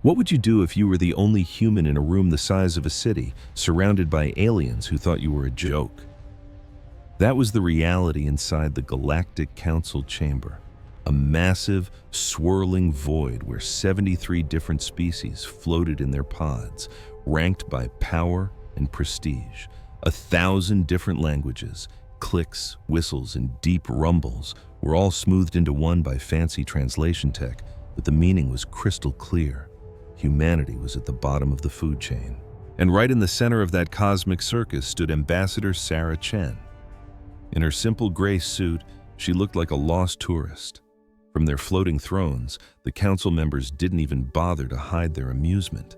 What would you do if you were the only human in a room the size of a city, surrounded by aliens who thought you were a joke? That was the reality inside the Galactic Council chamber, a massive, swirling void where 73 different species floated in their pods, ranked by power and prestige. 1,000 different languages, clicks, whistles, and deep rumbles were all smoothed into one by fancy translation tech, but the meaning was crystal clear. Humanity was at the bottom of the food chain. And right in the center of that cosmic circus stood Ambassador Sarah Chen. In her simple gray suit, she looked like a lost tourist. From their floating thrones, the council members didn't even bother to hide their amusement.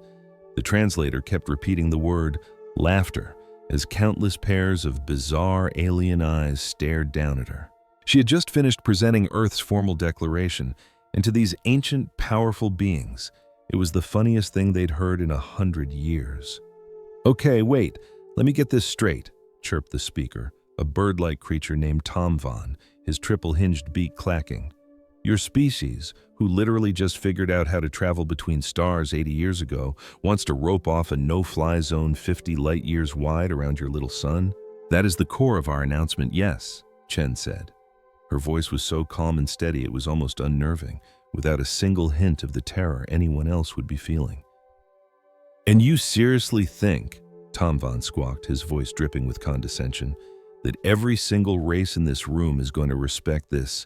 The translator kept repeating the word laughter as countless pairs of bizarre alien eyes stared down at her. She had just finished presenting Earth's formal declaration, and to these ancient, powerful beings, it was the funniest thing they'd heard in 100 years. "Okay, wait, let me get this straight," chirped the speaker, a bird-like creature named Tom Von, his triple-hinged beak clacking. "Your species, who literally just figured out how to travel between stars 80 years ago, wants to rope off a no-fly zone 50 light-years wide around your little sun? That is the core of our announcement, yes," Chen said. Her voice was so calm and steady it was almost unnerving, without a single hint of the terror anyone else would be feeling. "And you seriously think," Tom Von squawked, his voice dripping with condescension, "that every single race in this room is going to respect this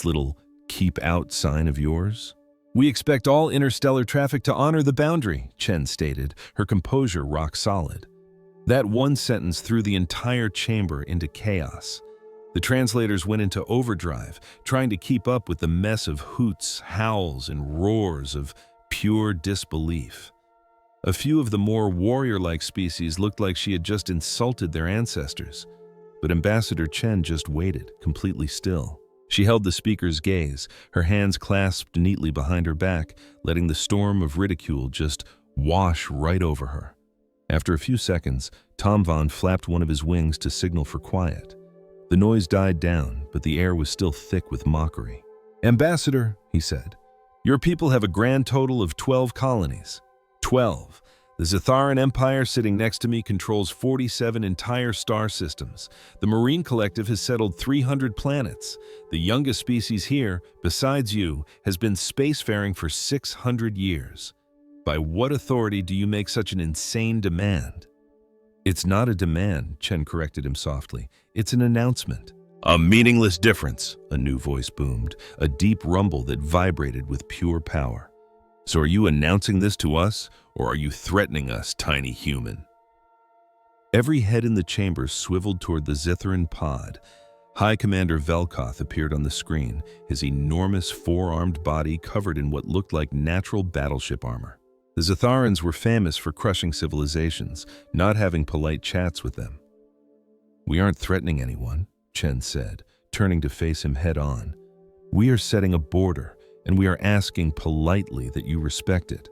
little keep out sign of yours?" "We expect all interstellar traffic to honor the boundary," Chen stated, her composure rock solid. That one sentence threw the entire chamber into chaos. The translators went into overdrive, trying to keep up with the mess of hoots, howls, and roars of pure disbelief. A few of the more warrior-like species looked like she had just insulted their ancestors, but Ambassador Chen just waited, completely still. She held the speaker's gaze, her hands clasped neatly behind her back, letting the storm of ridicule just wash right over her. After a few seconds, Tom Von flapped one of his wings to signal for quiet. The noise died down, but the air was still thick with mockery. "Ambassador," he said, "your people have a grand total of 12 colonies. 12. The Zetharan Empire sitting next to me controls 47 entire star systems. The Marine Collective has settled 300 planets. The youngest species here, besides you, has been spacefaring for 600 years. By what authority do you make such an insane demand?" "It's not a demand," Chen corrected him softly. "It's an announcement." "A meaningless difference," a new voice boomed, a deep rumble that vibrated with pure power. "So are you announcing this to us, or are you threatening us, tiny human?" Every head in the chamber swiveled toward the Zetharan pod. High Commander Velkoth appeared on the screen, his enormous four-armed body covered in what looked like natural battleship armor. The Zetharans were famous for crushing civilizations, not having polite chats with them. "We aren't threatening anyone," Chen said, turning to face him head-on. "We are setting a border, and we are asking politely that you respect it."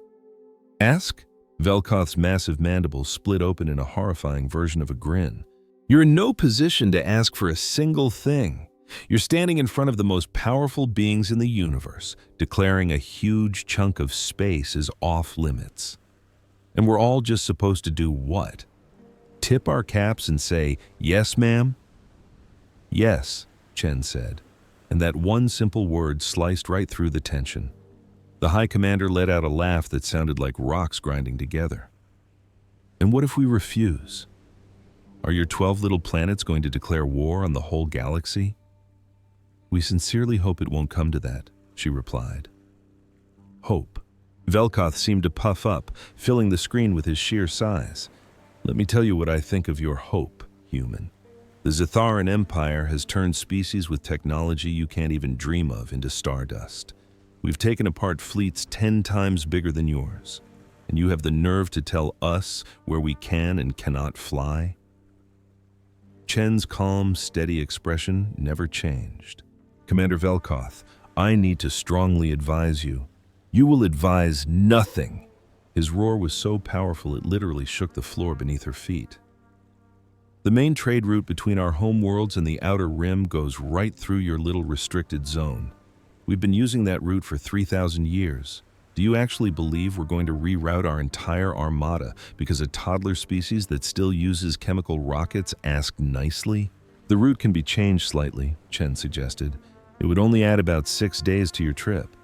"Ask?" Velkoth's massive mandibles split open in a horrifying version of a grin. "You're in no position to ask for a single thing. You're standing in front of the most powerful beings in the universe, declaring a huge chunk of space is off-limits. And we're all just supposed to do what? Tip our caps and say, 'Yes, ma'am'?" "Yes," Chen said, and that one simple word sliced right through the tension. The High Commander let out a laugh that sounded like rocks grinding together. "And what if we refuse? Are your 12 little planets going to declare war on the whole galaxy?" "We sincerely hope it won't come to that," she replied. "Hope." Velkoth seemed to puff up, filling the screen with his sheer size. "Let me tell you what I think of your hope, human. The Zetharan Empire has turned species with technology you can't even dream of into stardust. We've taken apart fleets 10 times bigger than yours, and you have the nerve to tell us where we can and cannot fly?" Chen's calm, steady expression never changed. "Commander Velkoth, I need to strongly advise you. You will advise nothing." His roar was so powerful it literally shook the floor beneath her feet. "The main trade route between our homeworlds and the Outer Rim goes right through your little restricted zone. We've been using that route for 3,000 years. Do you actually believe we're going to reroute our entire armada because a toddler species that still uses chemical rockets asked nicely? The route can be changed slightly, Chen suggested. It would only add about 6 days to your trip.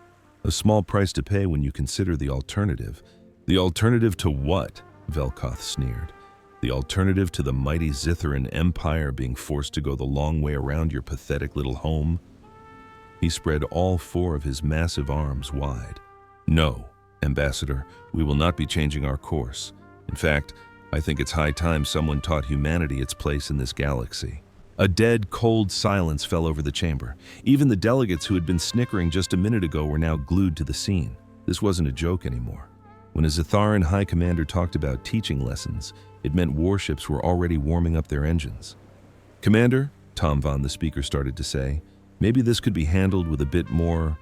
A small price to pay when you consider the alternative. The alternative to what? Velkoth sneered. The alternative to the mighty Zitharan Empire being forced to go the long way around your pathetic little home? He spread all 4 of his massive arms wide. No, Ambassador, we will not be changing our course. In fact, I think it's high time someone taught humanity its place in this galaxy. A dead, cold silence fell over the chamber. Even the delegates who had been snickering just a minute ago were now glued to the scene. This wasn't a joke anymore. When a Zitharan High Commander talked about teaching lessons, it meant warships were already warming up their engines. Commander, Tom Von, the speaker, started to say, maybe this could be handled with a bit more...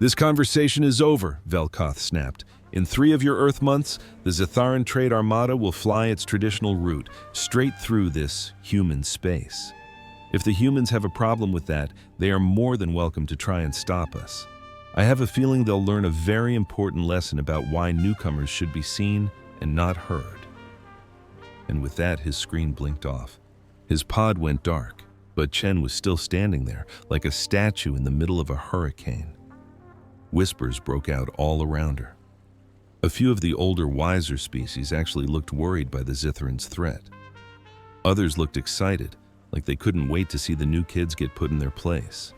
This conversation is over, Velkoth snapped. In 3 of your Earth months, the Zitharan Trade Armada will fly its traditional route, straight through this human space. If the humans have a problem with that, they are more than welcome to try and stop us. I have a feeling they'll learn a very important lesson about why newcomers should be seen and not heard. And with that, his screen blinked off. His pod went dark, but Chen was still standing there, like a statue in the middle of a hurricane. Whispers broke out all around her. A few of the older, wiser species actually looked worried by the Zitharan's threat. Others looked excited, like they couldn't wait to see the new kids get put in their place.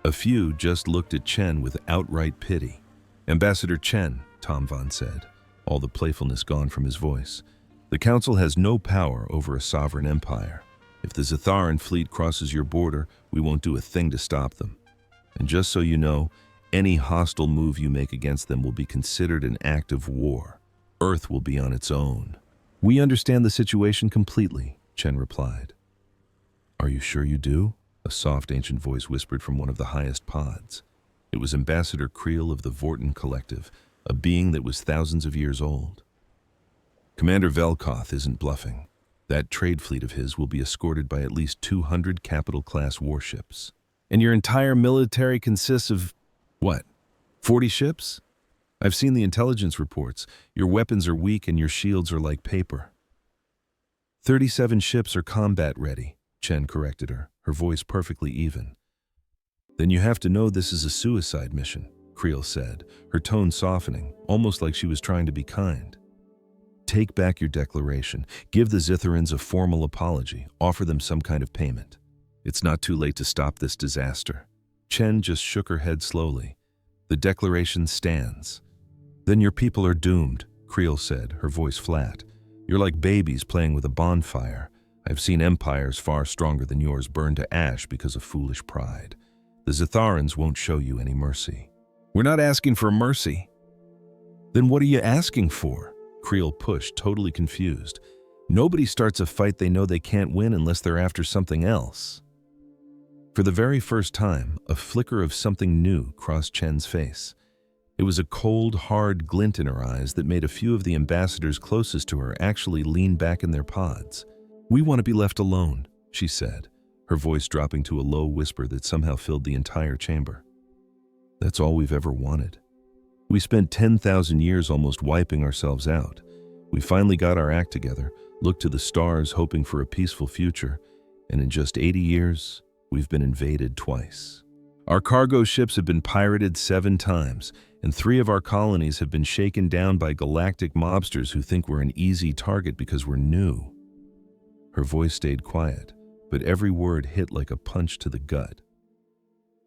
A few just looked at Chen with outright pity. Ambassador Chen, Tom Von said, all the playfulness gone from his voice. The Council has no power over a sovereign empire. If the Zitharan fleet crosses your border, we won't do a thing to stop them. And just so you know, any hostile move you make against them will be considered an act of war. Earth will be on its own. We understand the situation completely, Chen replied. Are you sure you do? A soft ancient voice whispered from one of the highest pods. It was Ambassador Creel of the Vorten Collective, a being that was thousands of years old. Commander Velkoth isn't bluffing. That trade fleet of his will be escorted by at least 200 capital-class warships. And your entire military consists of, what, 40 ships? I've seen the intelligence reports. Your weapons are weak and your shields are like paper. 37 ships are combat-ready, Chen corrected her, her voice perfectly even. Then you have to know this is a suicide mission, Creel said, her tone softening, almost like she was trying to be kind. Take back your declaration, give the Zitharans a formal apology, offer them some kind of payment. It's not too late to stop this disaster. Chen just shook her head slowly. The declaration stands. Then your people are doomed, Creel said, her voice flat. You're like babies playing with a bonfire. I've seen empires far stronger than yours burn to ash because of foolish pride. The Zitharans won't show you any mercy. We're not asking for mercy. Then what are you asking for? Creel pushed, totally confused. Nobody starts a fight they know they can't win unless they're after something else. For the very first time, a flicker of something new crossed Chen's face. It was a cold, hard glint in her eyes that made a few of the ambassadors closest to her actually lean back in their pods. We want to be left alone, she said, her voice dropping to a low whisper that somehow filled the entire chamber. That's all we've ever wanted. We spent 10,000 years almost wiping ourselves out. We finally got our act together, looked to the stars hoping for a peaceful future, and in just 80 years, we've been invaded twice. Our cargo ships have been pirated 7 times, and 3 of our colonies have been shaken down by galactic mobsters who think we're an easy target because we're new. Her voice stayed quiet, but every word hit like a punch to the gut.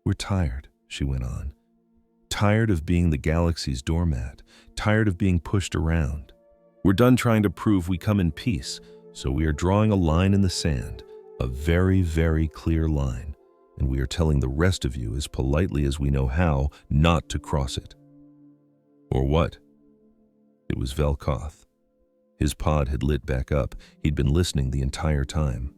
We're tired, she went on. Tired of being the galaxy's doormat, tired of being pushed around. We're done trying to prove we come in peace, so we are drawing a line in the sand, a very, very clear line, and we are telling the rest of you as politely as we know how not to cross it. Or what? It was Velkoth. His pod had lit back up. He'd been listening the entire time.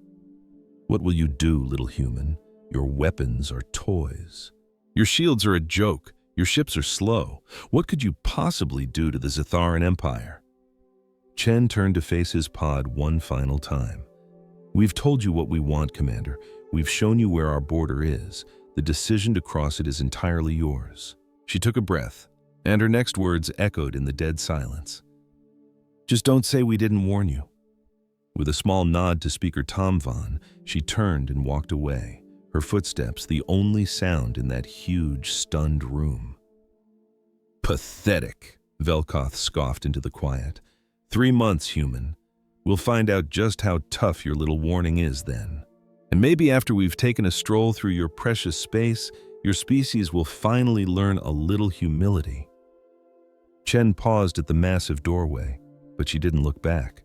What will you do, little human? Your weapons are toys. Your shields are a joke. Your ships are slow. What could you possibly do to the Zitharan Empire? Chen turned to face his pod one final time. We've told you what we want, Commander. We've shown you where our border is. The decision to cross it is entirely yours. She took a breath. And her next words echoed in the dead silence. "Just don't say we didn't warn you." With a small nod to Speaker Tom Von, she turned and walked away, her footsteps the only sound in that huge, stunned room. "Pathetic," Velkoth scoffed into the quiet. 3 months, human. We'll find out just how tough your little warning is then. And maybe after we've taken a stroll through your precious space, your species will finally learn a little humility." Chen paused at the massive doorway, but she didn't look back.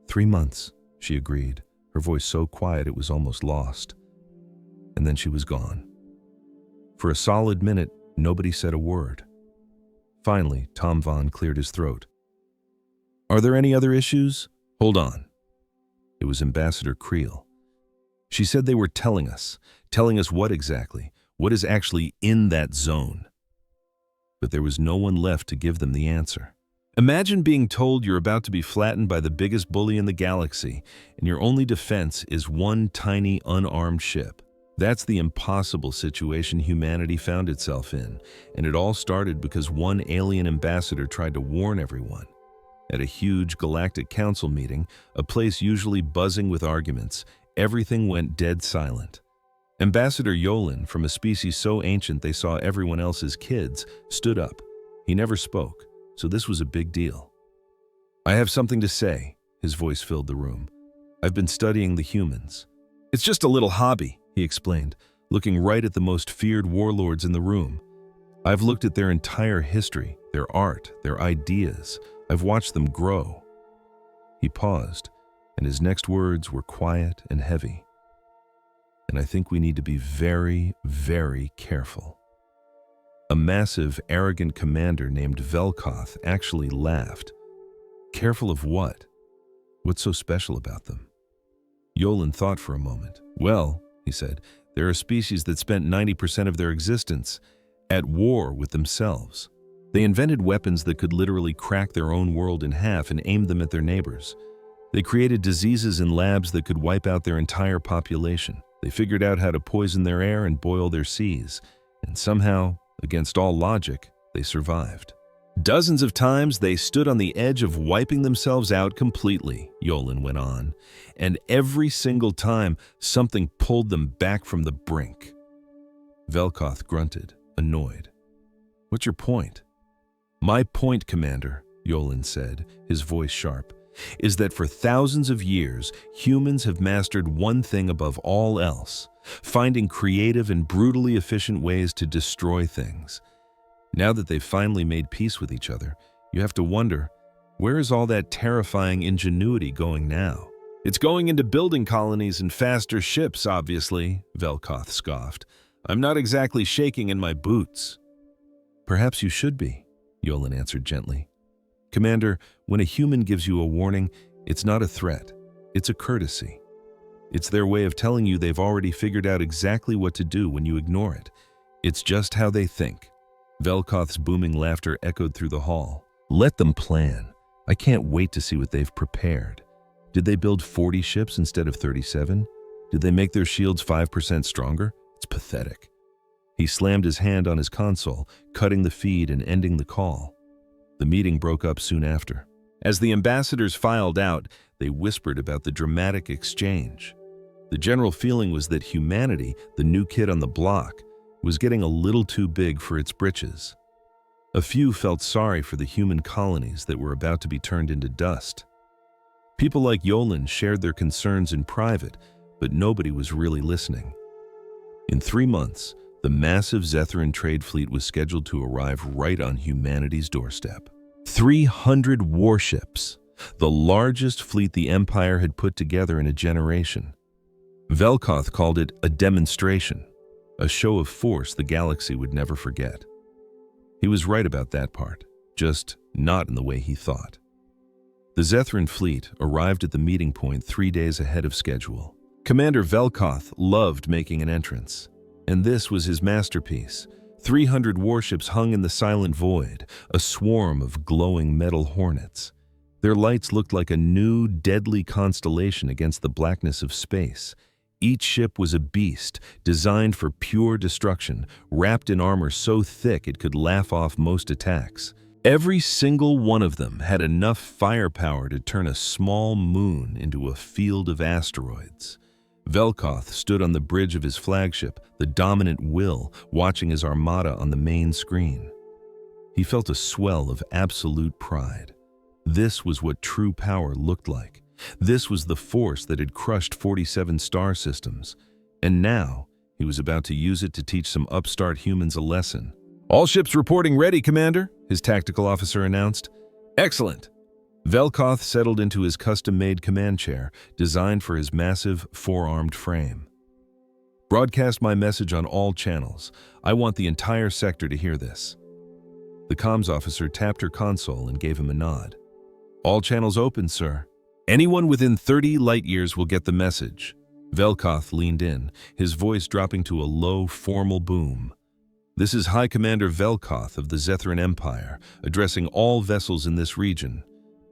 3 months, she agreed, her voice so quiet it was almost lost. And then she was gone. For a solid minute, nobody said a word. Finally, Tom Von cleared his throat. "Are there any other issues? Hold on." It was Ambassador Creel. "She said they were telling us what exactly, what is actually in that zone." But there was no one left to give them the answer. Imagine being told you're about to be flattened by the biggest bully in the galaxy, and your only defense is one tiny, unarmed ship. That's the impossible situation humanity found itself in, and it all started because one alien ambassador tried to warn everyone. At a huge galactic council meeting, a place usually buzzing with arguments, everything went dead silent. Ambassador Yolin, from a species so ancient they saw everyone else as kids, stood up. He never spoke, so this was a big deal. "I have something to say," his voice filled the room. "I've been studying the humans." "It's just a little hobby," he explained, looking right at the most feared warlords in the room. "I've looked at their entire history, their art, their ideas. I've watched them grow." He paused, and his next words were quiet and heavy. "And I think we need to be very, very careful." A massive, arrogant commander named Velkoth actually laughed. "Careful of what? What's so special about them?" Yolin thought for a moment. "Well," he said, "they're a species that spent 90% of their existence at war with themselves. They invented weapons that could literally crack their own world in half and aim them at their neighbors. They created diseases in labs that could wipe out their entire population. They figured out how to poison their air and boil their seas, and somehow, against all logic, they survived. Dozens of times they stood on the edge of wiping themselves out completely," Yolin went on, "and every single time something pulled them back from the brink." Velkoth grunted, annoyed. "What's your point?" "My point, Commander," Yolin said, his voice sharp, "is that for thousands of years, humans have mastered one thing above all else, finding creative and brutally efficient ways to destroy things. Now that they've finally made peace with each other, you have to wonder, where is all that terrifying ingenuity going now?" "It's going into building colonies and faster ships, obviously," Velkoth scoffed. "I'm not exactly shaking in my boots." "Perhaps you should be," Yolin answered gently. "Commander, when a human gives you a warning, it's not a threat, it's a courtesy. It's their way of telling you they've already figured out exactly what to do when you ignore it. It's just how they think." Velkoth's booming laughter echoed through the hall. "Let them plan. I can't wait to see what they've prepared. Did they build 40 ships instead of 37? Did they make their shields 5% stronger? It's pathetic." He slammed his hand on his console, cutting the feed and ending the call. The meeting broke up soon after. As the ambassadors filed out, they whispered about the dramatic exchange. The general feeling was that humanity, the new kid on the block, was getting a little too big for its britches. A few felt sorry for the human colonies that were about to be turned into dust. People like Yolin shared their concerns in private, but nobody was really listening. In 3 months, the massive Zethran trade fleet was scheduled to arrive right on humanity's doorstep. 300 warships, the largest fleet the Empire had put together in a generation. Velkoth called it a demonstration, a show of force the galaxy would never forget. He was right about that part, just not in the way he thought. The Zethran fleet arrived at the meeting point 3 days ahead of schedule. Commander Velkoth loved making an entrance, and this was his masterpiece. 300 warships hung in the silent void, a swarm of glowing metal hornets. Their lights looked like a new, deadly constellation against the blackness of space. Each ship was a beast, designed for pure destruction, wrapped in armor so thick it could laugh off most attacks. Every single one of them had enough firepower to turn a small moon into a field of asteroids. Velkoth stood on the bridge of his flagship, the dominant Will, watching his armada on the main screen. He felt a swell of absolute pride. This was what true power looked like. This was the force that had crushed 47 star systems. And now, he was about to use it to teach some upstart humans a lesson. "All ships reporting ready, Commander," his tactical officer announced. "Excellent." Velkoth settled into his custom-made command chair, designed for his massive, four-armed frame. "Broadcast my message on all channels. I want the entire sector to hear this." The comms officer tapped her console and gave him a nod. "All channels open, sir. Anyone within 30 light-years will get the message." Velkoth leaned in, his voice dropping to a low, formal boom. "This is High Commander Velkoth of the Zethran Empire, addressing all vessels in this region.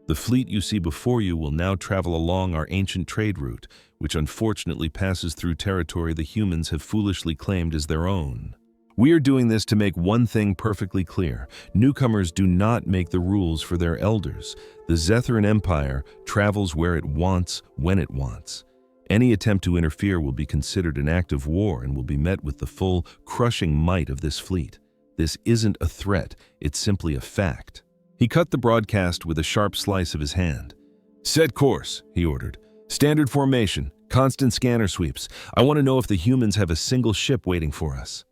The fleet you see before you will now travel along our ancient trade route, which unfortunately passes through territory the humans have foolishly claimed as their own. We are doing this to make one thing perfectly clear. Newcomers do not make the rules for their elders. The Zethran Empire travels where it wants, when it wants. Any attempt to interfere will be considered an act of war and will be met with the full, crushing might of this fleet. This isn't a threat, it's simply a fact." He cut the broadcast with a sharp slice of his hand. "Set course," he ordered. "Standard formation, constant scanner sweeps. I want to know if the humans have a single ship waiting for us."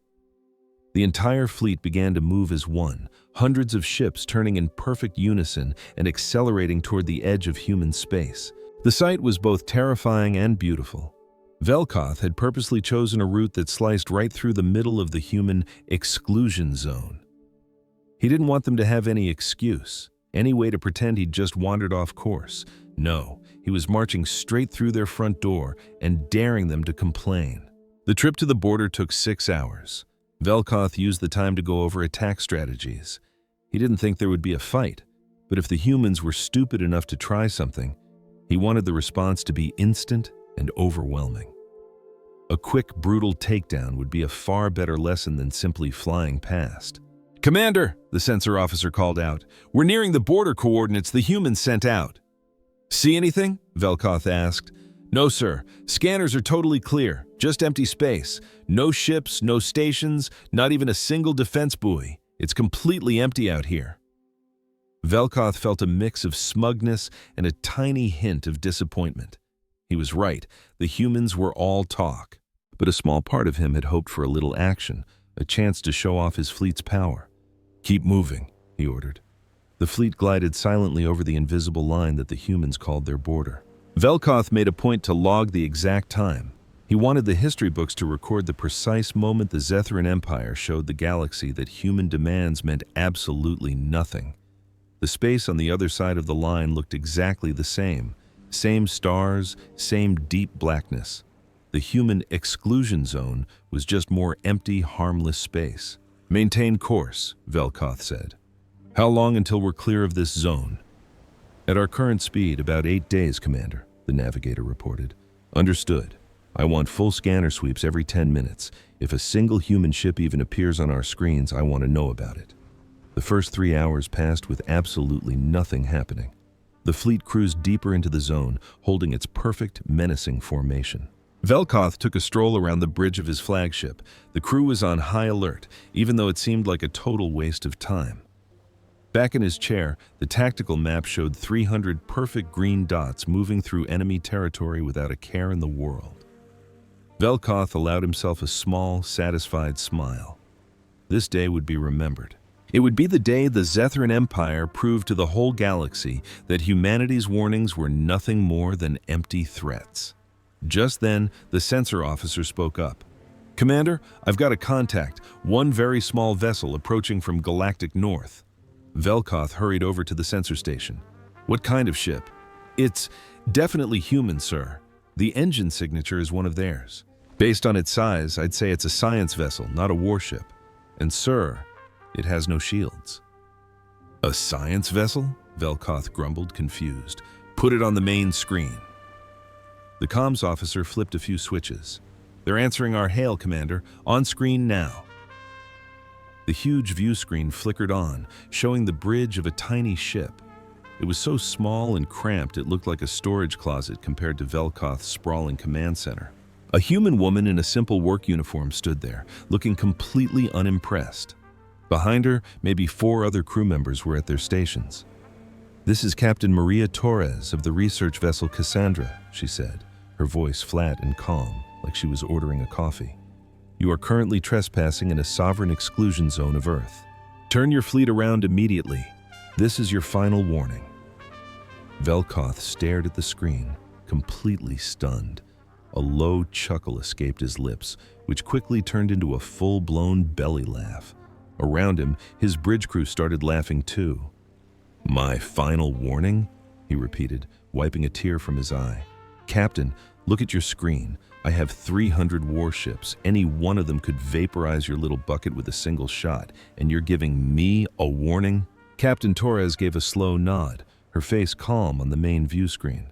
The entire fleet began to move as one, hundreds of ships turning in perfect unison and accelerating toward the edge of human space. The sight was both terrifying and beautiful. Velkoth had purposely chosen a route that sliced right through the middle of the human exclusion zone. He didn't want them to have any excuse, any way to pretend he'd just wandered off course. No, he was marching straight through their front door and daring them to complain. The trip to the border took 6 hours. Velkoth used the time to go over attack strategies. He didn't think there would be a fight, but if the humans were stupid enough to try something, he wanted the response to be instant and overwhelming. A quick, brutal takedown would be a far better lesson than simply flying past. "Commander," the sensor officer called out, "we're nearing the border coordinates the humans sent out." "See anything?" Velkoth asked. "No, sir. Scanners are totally clear. Just empty space. No ships, no stations, not even a single defense buoy. It's completely empty out here." Velkoth felt a mix of smugness and a tiny hint of disappointment. He was right. The humans were all talk. But a small part of him had hoped for a little action, a chance to show off his fleet's power. "Keep moving," he ordered. The fleet glided silently over the invisible line that the humans called their border. Velkoth made a point to log the exact time. He wanted the history books to record the precise moment the Zethran Empire showed the galaxy that human demands meant absolutely nothing. The space on the other side of the line looked exactly the same. Same stars, same deep blackness. The human exclusion zone was just more empty, harmless space. "Maintain course," Velkoth said. "How long until we're clear of this zone?" "At our current speed, about 8 days, Commander," the navigator reported. "Understood. I want full scanner sweeps every 10 minutes. If a single human ship even appears on our screens, I want to know about it." The first 3 hours passed with absolutely nothing happening. The fleet cruised deeper into the zone, holding its perfect, menacing formation. Velkoth took a stroll around the bridge of his flagship. The crew was on high alert, even though it seemed like a total waste of time. Back in his chair, the tactical map showed 300 perfect green dots moving through enemy territory without a care in the world. Velkoth allowed himself a small, satisfied smile. This day would be remembered. It would be the day the Zethran Empire proved to the whole galaxy that humanity's warnings were nothing more than empty threats. Just then, the sensor officer spoke up. "Commander, I've got a contact, one very small vessel approaching from galactic north." Velkoth hurried over to the sensor station. "What kind of ship?" "It's definitely human, sir. The engine signature is one of theirs. Based on its size, I'd say it's a science vessel, not a warship. And sir, it has no shields." "A science vessel?" Velkoth grumbled, confused. "Put it on the main screen." The comms officer flipped a few switches. "They're answering our hail, Commander. On screen now." The huge view screen flickered on, showing the bridge of a tiny ship. It was so small and cramped it looked like a storage closet compared to Velkoth's sprawling command center. A human woman in a simple work uniform stood there, looking completely unimpressed. Behind her, maybe 4 other crew members were at their stations. "This is Captain Maria Torres of the research vessel Cassandra," she said, her voice flat and calm, like she was ordering a coffee. "You are currently trespassing in a sovereign exclusion zone of Earth. Turn your fleet around immediately. This is your final warning." Velkoth stared at the screen, completely stunned. A low chuckle escaped his lips, which quickly turned into a full-blown belly laugh. Around him, his bridge crew started laughing too. "My final warning?" he repeated, wiping a tear from his eye. "Captain, look at your screen. I have 300 warships. Any one of them could vaporize your little bucket with a single shot, and you're giving me a warning?" Captain Torres gave a slow nod, her face calm on the main view screen.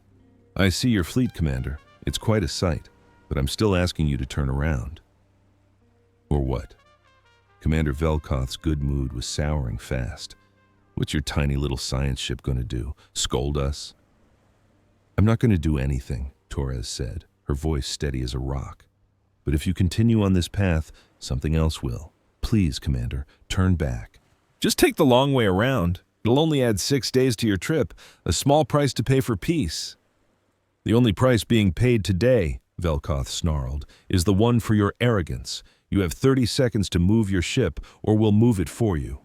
"I see your fleet, Commander. It's quite a sight, but I'm still asking you to turn around." "Or what?" Commander Velkoth's good mood was souring fast. "What's your tiny little science ship going to do? Scold us?" "I'm not going to do anything," Torres said, her voice steady as a rock. "But if you continue on this path, something else will. Please, Commander, turn back." "Just take the long way around. It'll only add 6 days to your trip, a small price to pay for peace." "The only price being paid today," Velkoth snarled, "is the one for your arrogance. You have 30 seconds to move your ship, or we'll move it for you."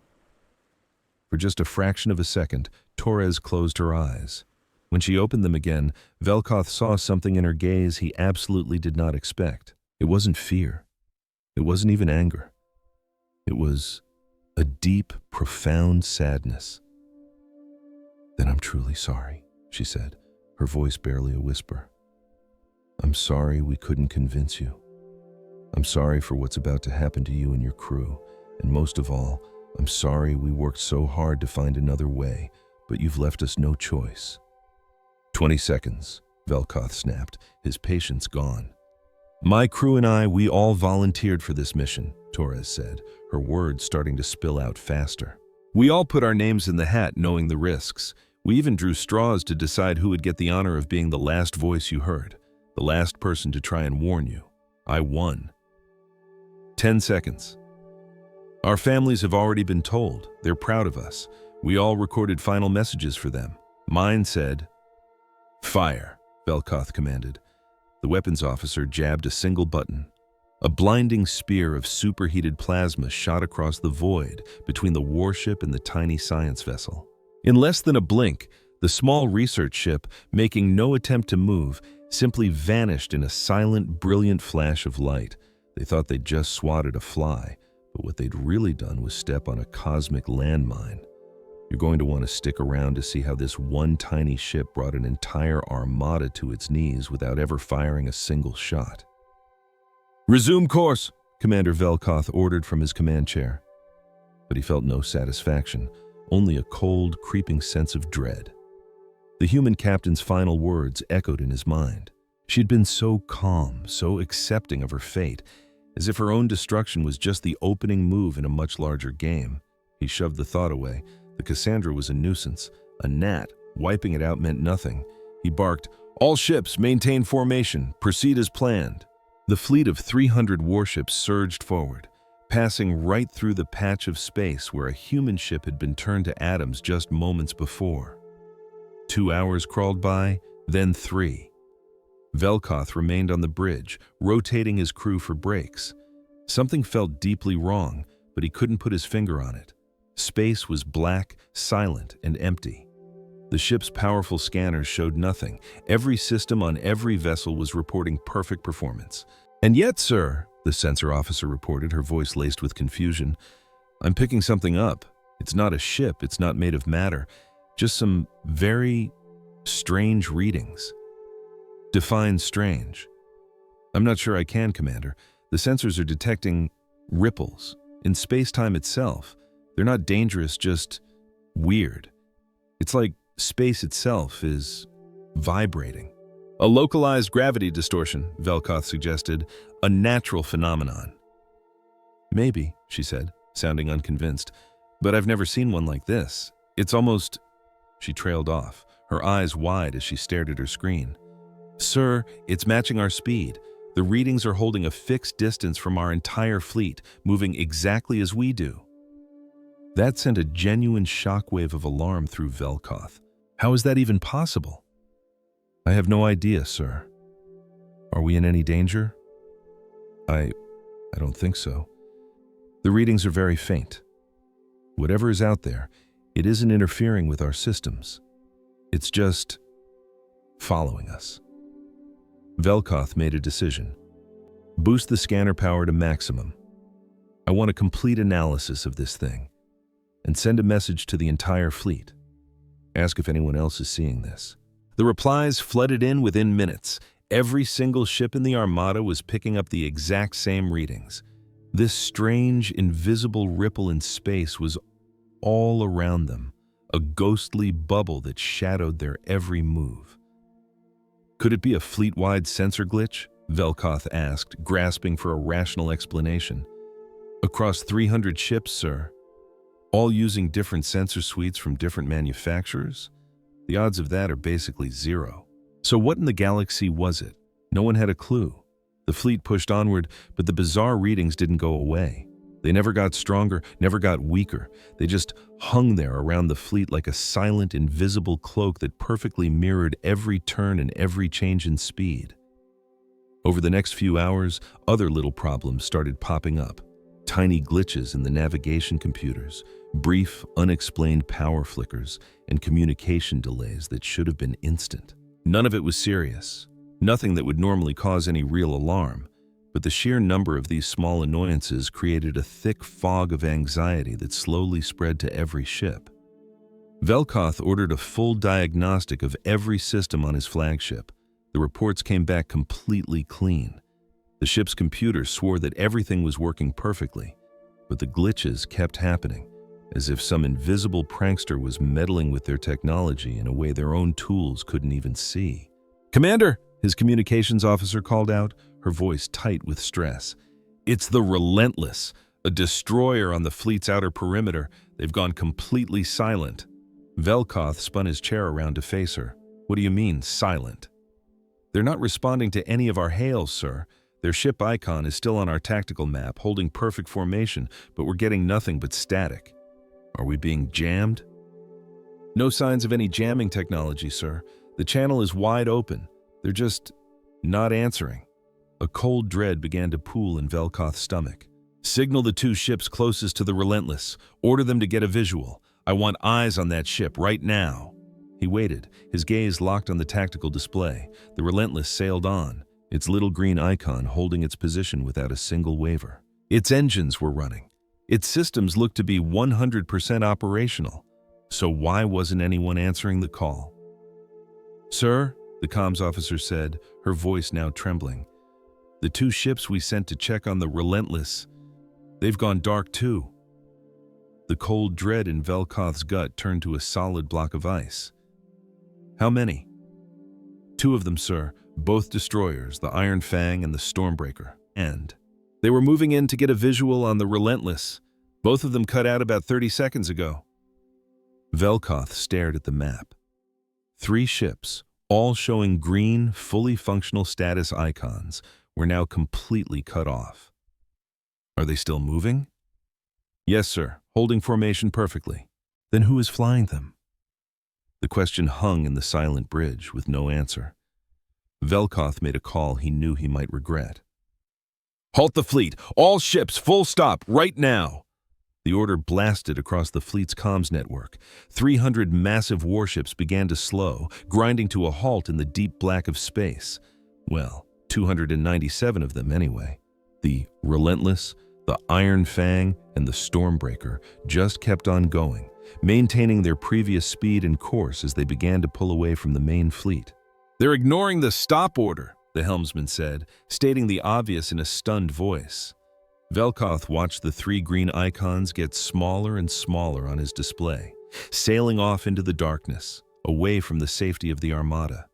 For just a fraction of a second, Torres closed her eyes. When she opened them again, Velkoth saw something in her gaze he absolutely did not expect. It wasn't fear. It wasn't even anger. It was a deep, profound sadness. "Then I'm truly sorry," she said, her voice barely a whisper. "I'm sorry we couldn't convince you. I'm sorry for what's about to happen to you and your crew, and most of all, I'm sorry we worked so hard to find another way, but you've left us no choice." 20 seconds, Velkoth snapped, his patience gone. "My crew and I, we all volunteered for this mission," Torres said, her words starting to spill out faster. "We all put our names in the hat knowing the risks. We even drew straws to decide who would get the honor of being the last voice you heard, the last person to try and warn you. I won." 10 seconds. "Our families have already been told. They're proud of us. We all recorded final messages for them. Mine said..." "Fire," Velkoth commanded. The weapons officer jabbed a single button. A blinding spear of superheated plasma shot across the void between the warship and the tiny science vessel. In less than a blink, the small research ship, making no attempt to move, simply vanished in a silent, brilliant flash of light. They thought they'd just swatted a fly, but what they'd really done was step on a cosmic landmine. You're going to want to stick around to see how this one tiny ship brought an entire armada to its knees without ever firing a single shot. "Resume course," Commander Velkoth ordered from his command chair. But he felt no satisfaction, only a cold, creeping sense of dread. The human captain's final words echoed in his mind. She'd been so calm, so accepting of her fate, as if her own destruction was just the opening move in a much larger game. He shoved the thought away. The Cassandra was a nuisance, a gnat. Wiping it out meant nothing. He barked, "All ships, maintain formation. Proceed as planned." The fleet of 300 warships surged forward, passing right through the patch of space where a human ship had been turned to atoms just moments before. 2 hours crawled by, then 3. Velkoth remained on the bridge, rotating his crew for breaks. Something felt deeply wrong, but he couldn't put his finger on it. Space was black, silent, and empty. The ship's powerful scanners showed nothing. Every system on every vessel was reporting perfect performance. "And yet, sir," the sensor officer reported, her voice laced with confusion, "I'm picking something up. It's not a ship, it's not made of matter. Just some very strange readings." "Define strange." "I'm not sure I can, Commander. The sensors are detecting ripples in space-time itself. They're not dangerous, just weird. It's like space itself is vibrating. A localized gravity distortion, Velkoth suggested, a natural phenomenon. Maybe, she said, sounding unconvinced, but I've never seen one like this. It's almost... She trailed off, her eyes wide as she stared at her screen. Sir, it's matching our speed. The readings are holding a fixed distance from our entire fleet, moving exactly as we do. That sent a genuine shockwave of alarm through Velkoth. How is that even possible? I have no idea, sir. Are we in any danger? I don't think so. The readings are very faint. Whatever is out there, it isn't interfering with our systems. It's just following us. Velkoth made a decision. Boost the scanner power to maximum. I want a complete analysis of this thing. And send a message to the entire fleet. Ask if anyone else is seeing this. The replies flooded in within minutes. Every single ship in the Armada was picking up the exact same readings. This strange, invisible ripple in space was all around them, a ghostly bubble that shadowed their every move. Could it be a fleet-wide sensor glitch? Velkoth asked, grasping for a rational explanation. Across 300 ships, sir. All using different sensor suites from different manufacturers? The odds of that are basically zero. So what in the galaxy was it? No one had a clue. The fleet pushed onward, but the bizarre readings didn't go away. They never got stronger, never got weaker. They just hung there around the fleet like a silent, invisible cloak that perfectly mirrored every turn and every change in speed. Over the next few hours, other little problems started popping up. Tiny glitches in the navigation computers, brief, unexplained power flickers, and communication delays that should have been instant. None of it was serious, nothing that would normally cause any real alarm, but the sheer number of these small annoyances created a thick fog of anxiety that slowly spread to every ship. Velkoth ordered a full diagnostic of every system on his flagship. The reports came back completely clean. The ship's computer swore that everything was working perfectly, but the glitches kept happening, as if some invisible prankster was meddling with their technology in a way their own tools couldn't even see. "Commander!" his communications officer called out, her voice tight with stress. "It's the Relentless, a destroyer on the fleet's outer perimeter. They've gone completely silent." Velkoth spun his chair around to face her. "What do you mean, silent?" "They're not responding to any of our hails, sir. Their ship icon is still on our tactical map, holding perfect formation, but we're getting nothing but static." "Are we being jammed?" "No signs of any jamming technology, sir. The channel is wide open. They're just not answering." A cold dread began to pool in Velkoth's stomach. "Signal the two ships closest to the Relentless. Order them to get a visual. I want eyes on that ship right now." He waited, his gaze locked on the tactical display. The Relentless sailed on, its little green icon holding its position without a single waver. Its engines were running. Its systems looked to be 100% operational. So why wasn't anyone answering the call? "Sir," the comms officer said, her voice now trembling, "the two ships we sent to check on the Relentless, they've gone dark too." The cold dread in Velkoth's gut turned to a solid block of ice. "How many?" "Two of them, sir, both destroyers, the Iron Fang and the Stormbreaker. And they were moving in to get a visual on the Relentless. Both of them cut out about 30 seconds ago." Velkoth stared at the map. 3 ships, all showing green, fully functional status icons, were now completely cut off. "Are they still moving?" "Yes, sir, holding formation perfectly." "Then who is flying them?" The question hung in the silent bridge with no answer. Velkoth made a call he knew he might regret. "Halt the fleet! All ships, full stop, right now!" The order blasted across the fleet's comms network. 300 massive warships began to slow, grinding to a halt in the deep black of space. Well, 297 of them anyway. The Relentless, the Iron Fang, and the Stormbreaker just kept on going, maintaining their previous speed and course as they began to pull away from the main fleet. "They're ignoring the stop order," the helmsman said, stating the obvious in a stunned voice. Velkoth watched the 3 green icons get smaller and smaller on his display, sailing off into the darkness, away from the safety of the Armada.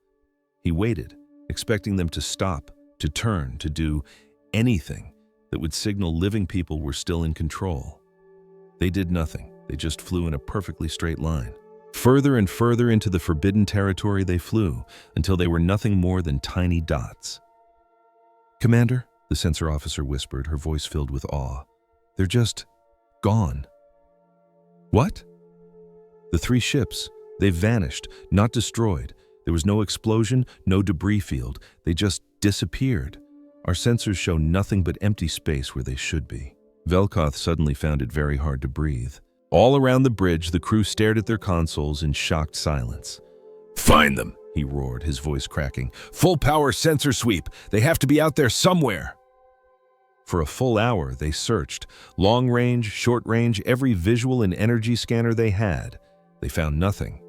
He waited, expecting them to stop, to turn, to do anything that would signal living people were still in control. They did nothing. They just flew in a perfectly straight line. Further and further into the forbidden territory they flew, until they were nothing more than tiny dots. "Commander," the sensor officer whispered, her voice filled with awe, "they're just gone." "What?" "The 3 ships, they've vanished, not destroyed. There was no explosion, no debris field. They just disappeared. Our sensors show nothing but empty space where they should be." Velkoth suddenly found it very hard to breathe. All around the bridge, the crew stared at their consoles in shocked silence. "Find them!" he roared, his voice cracking. "Full power sensor sweep! They have to be out there somewhere!" For a full hour, they searched. Long range, short range, every visual and energy scanner they had. They found nothing.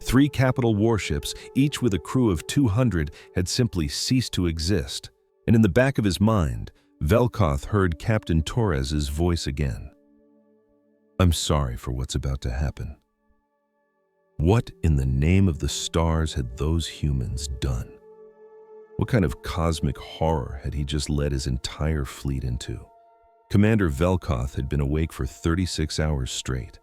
3 capital warships, each with a crew of 200, had simply ceased to exist. And in the back of his mind, Velkoth heard Captain Torres's voice again. "I'm sorry for what's about to happen." What in the name of the stars had those humans done? What kind of cosmic horror had he just led his entire fleet into? Commander Velkoth had been awake for 36 hours straight.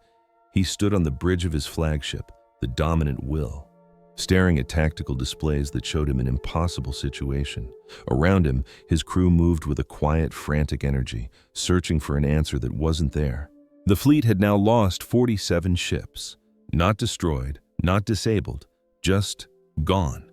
He stood on the bridge of his flagship, the Dominant Will, staring at tactical displays that showed him an impossible situation. Around him, his crew moved with a quiet, frantic energy, searching for an answer that wasn't there. The fleet had now lost 47 ships. Not destroyed, not disabled, just gone.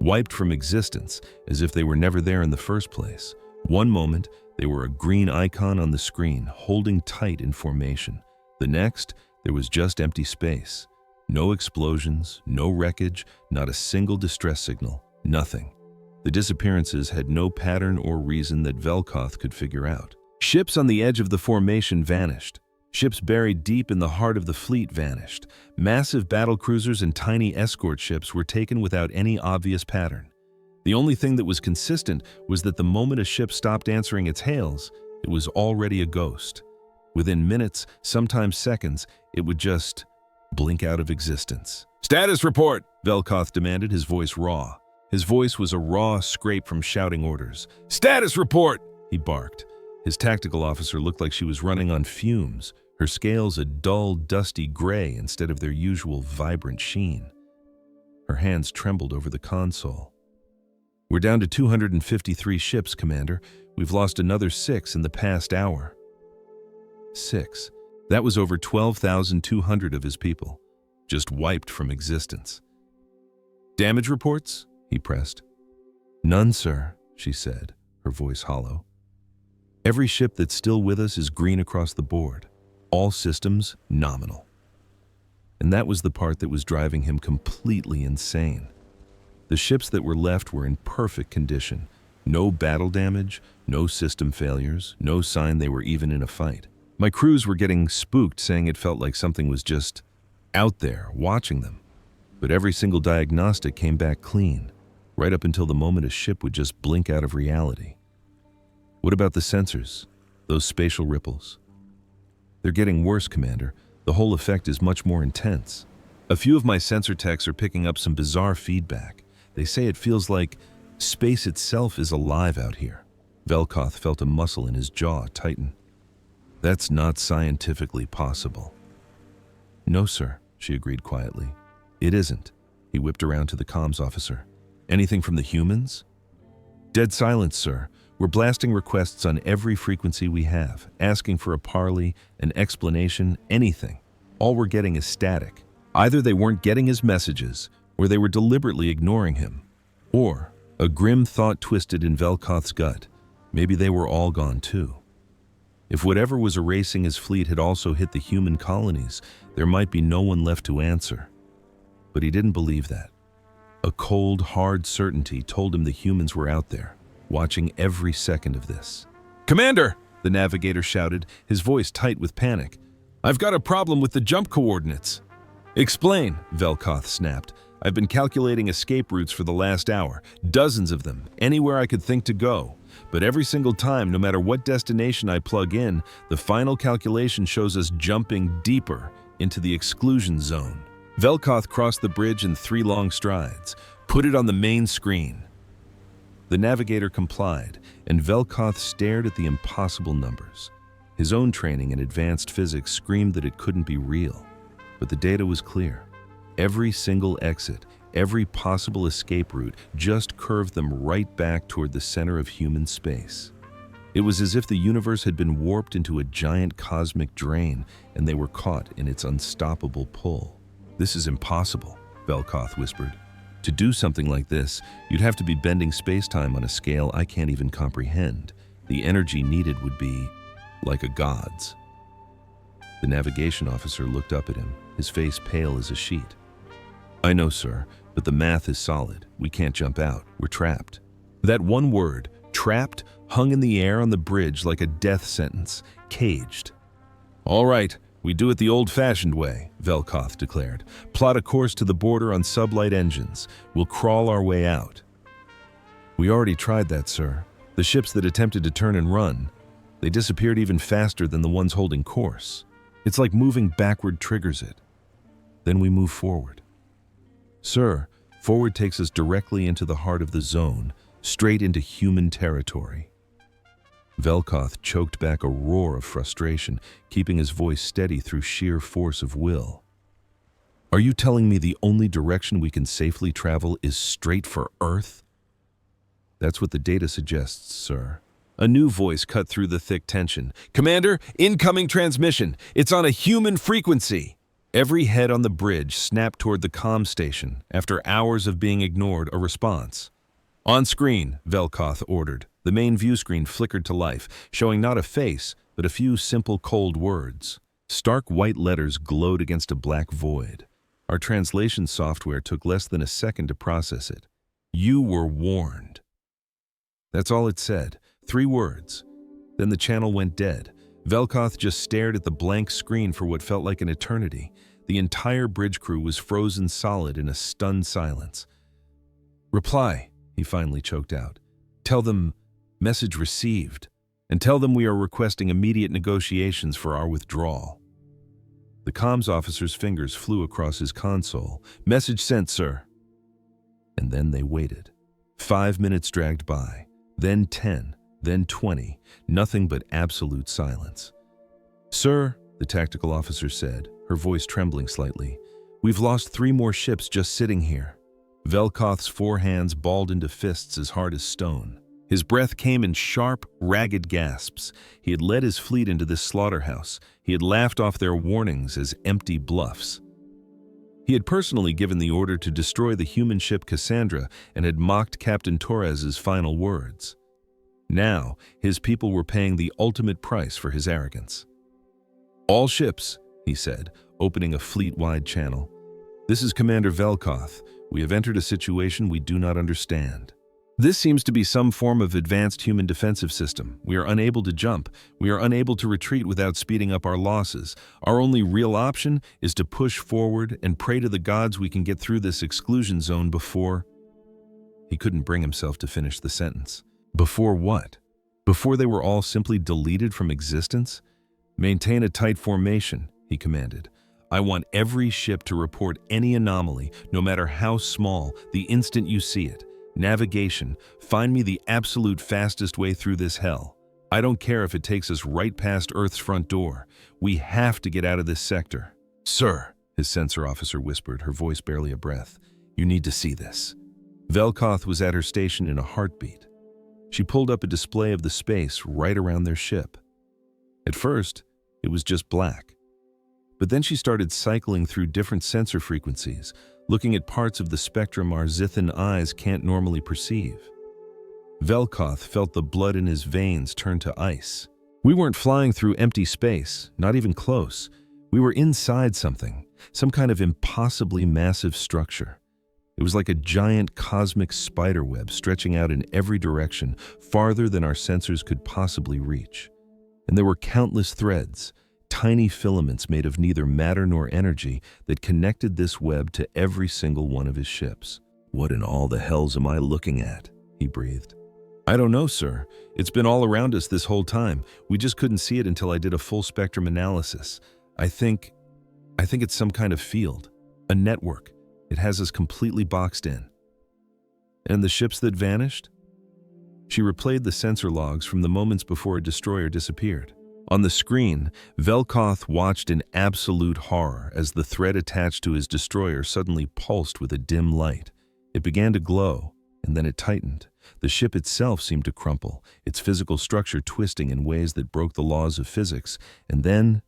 Wiped from existence, as if they were never there in the first place. One moment, they were a green icon on the screen, holding tight in formation. The next, there was just empty space. No explosions, no wreckage, not a single distress signal, nothing. The disappearances had no pattern or reason that Velkoth could figure out. Ships on the edge of the formation vanished. Ships buried deep in the heart of the fleet vanished. Massive battlecruisers and tiny escort ships were taken without any obvious pattern. The only thing that was consistent was that the moment a ship stopped answering its hails, it was already a ghost. Within minutes, sometimes seconds, it would just blink out of existence. "Status report!" Velkoth demanded, his voice raw. His voice was a raw scrape from shouting orders. "Status report!" he barked. His tactical officer looked like she was running on fumes, her scales a dull, dusty gray instead of their usual vibrant sheen. Her hands trembled over the console. "We're down to 253 ships, Commander. We've lost another 6 in the past hour." 6. That was over 12,200 of his people, just wiped from existence. "Damage reports?" he pressed. "None, sir," she said, her voice hollow. "Every ship that's still with us is green across the board. All systems nominal." And that was the part that was driving him completely insane. The ships that were left were in perfect condition. No battle damage, no system failures, no sign they were even in a fight. My crews were getting spooked, saying it felt like something was just out there watching them. But every single diagnostic came back clean, right up until the moment a ship would just blink out of reality. "What about the sensors? Those spatial ripples?" "They're getting worse, Commander. The whole effect is much more intense. A few of my sensor techs are picking up some bizarre feedback. They say it feels like space itself is alive out here." Velkoth felt a muscle in his jaw tighten. "That's not scientifically possible." "No, sir," she agreed quietly. "It isn't." He whipped around to the comms officer. "Anything from the humans?" "Dead silence, sir. We're blasting requests on every frequency we have, asking for a parley, an explanation, anything. All we're getting is static. Either they weren't getting his messages, or they were deliberately ignoring him. Or, a grim thought twisted in Velkoth's gut, maybe they were all gone too. If whatever was erasing his fleet had also hit the human colonies, there might be no one left to answer. But he didn't believe that. A cold, hard certainty told him the humans were out there, watching every second of this. "Commander!" the navigator shouted, his voice tight with panic. "I've got a problem with the jump coordinates." "Explain," Velkoth snapped. "I've been calculating escape routes for the last hour, dozens of them, anywhere I could think to go. But every single time, no matter what destination I plug in, the final calculation shows us jumping deeper into the exclusion zone." Velkoth crossed the bridge in 3 long strides. "Put it on the main screen." The navigator complied, and Velkoth stared at the impossible numbers. His own training in advanced physics screamed that it couldn't be real. But the data was clear. Every single exit, every possible escape route just curved them right back toward the center of human space. It was as if the universe had been warped into a giant cosmic drain, and they were caught in its unstoppable pull. "This is impossible," Velkoth whispered. "To do something like this, you'd have to be bending space-time on a scale I can't even comprehend. The energy needed would be like a god's." The navigation officer looked up at him, his face pale as a sheet. "I know, sir, but the math is solid. We can't jump out. We're trapped." That one word, trapped, hung in the air on the bridge like a death sentence, caged. "All right, we do it the old-fashioned way," Velkoth declared. "Plot a course to the border on sublight engines. We'll crawl our way out." "We already tried that, sir. The ships that attempted to turn and run, they disappeared even faster than the ones holding course. It's like moving backward triggers it. Then we move forward." "Sir, forward takes us directly into the heart of the zone, straight into human territory." Velkoth choked back a roar of frustration, keeping his voice steady through sheer force of will. "Are you telling me the only direction we can safely travel is straight for Earth?" "That's what the data suggests, sir." A new voice cut through the thick tension. "Commander, incoming transmission! It's on a human frequency!" Every head on the bridge snapped toward the comm station. After hours of being ignored, a response. "On screen," Velkoth ordered. The main view screen flickered to life, showing not a face, but a few simple cold words. Stark white letters glowed against a black void. Our translation software took less than a second to process it. "You were warned." That's all it said. 3 words. Then the channel went dead. Velkoth just stared at the blank screen for what felt like an eternity. The entire bridge crew was frozen solid in a stunned silence. "Reply," he finally choked out. "Tell them, message received, and tell them we are requesting immediate negotiations for our withdrawal." The comms officer's fingers flew across his console. "Message sent, sir." And then they waited. 5 minutes dragged by, then 10. Then 20, nothing but absolute silence. "Sir," the tactical officer said, her voice trembling slightly, "we've lost 3 more ships just sitting here." Velkoth's 4 hands balled into fists as hard as stone. His breath came in sharp, ragged gasps. He had led his fleet into this slaughterhouse. He had laughed off their warnings as empty bluffs. He had personally given the order to destroy the human ship Cassandra and had mocked Captain Torres's final words. Now, his people were paying the ultimate price for his arrogance. "All ships," he said, opening a fleet-wide channel. "This is Commander Velkoth. We have entered a situation we do not understand. This seems to be some form of advanced human defensive system. We are unable to jump. We are unable to retreat without speeding up our losses. Our only real option is to push forward and pray to the gods we can get through this exclusion zone before—" He couldn't bring himself to finish the sentence. Before what? Before they were all simply deleted from existence? "Maintain a tight formation," he commanded. "I want every ship to report any anomaly, no matter how small, the instant you see it. Navigation, find me the absolute fastest way through this hell. I don't care if it takes us right past Earth's front door. We have to get out of this sector." "Sir," his sensor officer whispered, her voice barely a breath, "you need to see this." Velkoth was at her station in a heartbeat. She pulled up a display of the space right around their ship. At first, it was just black. But then she started cycling through different sensor frequencies, looking at parts of the spectrum our Zithan eyes can't normally perceive. Velkoth felt the blood in his veins turn to ice. We weren't flying through empty space, not even close. We were inside something, some kind of impossibly massive structure. It was like a giant cosmic spiderweb stretching out in every direction, farther than our sensors could possibly reach. And there were countless threads, tiny filaments made of neither matter nor energy that connected this web to every single one of his ships. "What in all the hells am I looking at?" he breathed. "I don't know, sir. It's been all around us this whole time. We just couldn't see it until I did a full spectrum analysis. I think it's some kind of field, a network. It has us completely boxed in." "And the ships that vanished?" She replayed the sensor logs from the moments before a destroyer disappeared. On the screen, Velkoth watched in absolute horror as the thread attached to his destroyer suddenly pulsed with a dim light. It began to glow, and then it tightened. The ship itself seemed to crumple, its physical structure twisting in ways that broke the laws of physics, and then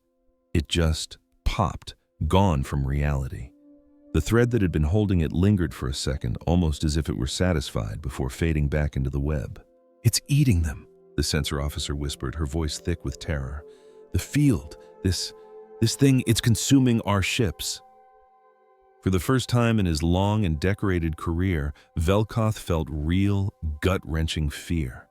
it just popped, gone from reality. The thread that had been holding it lingered for a second, almost as if it were satisfied, before fading back into the web. "It's eating them," the sensor officer whispered, her voice thick with terror. "The field, this thing, it's consuming our ships." For the first time in his long and decorated career, Velkoth felt real, gut-wrenching fear.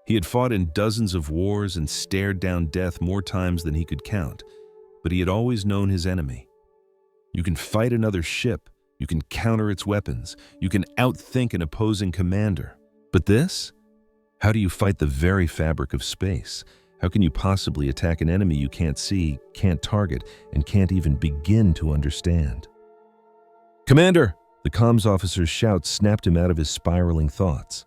He had fought in dozens of wars and stared down death more times than he could count, but he had always known his enemy. You can fight another ship, you can counter its weapons, you can outthink an opposing commander. But this? How do you fight the very fabric of space? How can you possibly attack an enemy you can't see, can't target, and can't even begin to understand? "Commander!" The comms officer's shout snapped him out of his spiraling thoughts.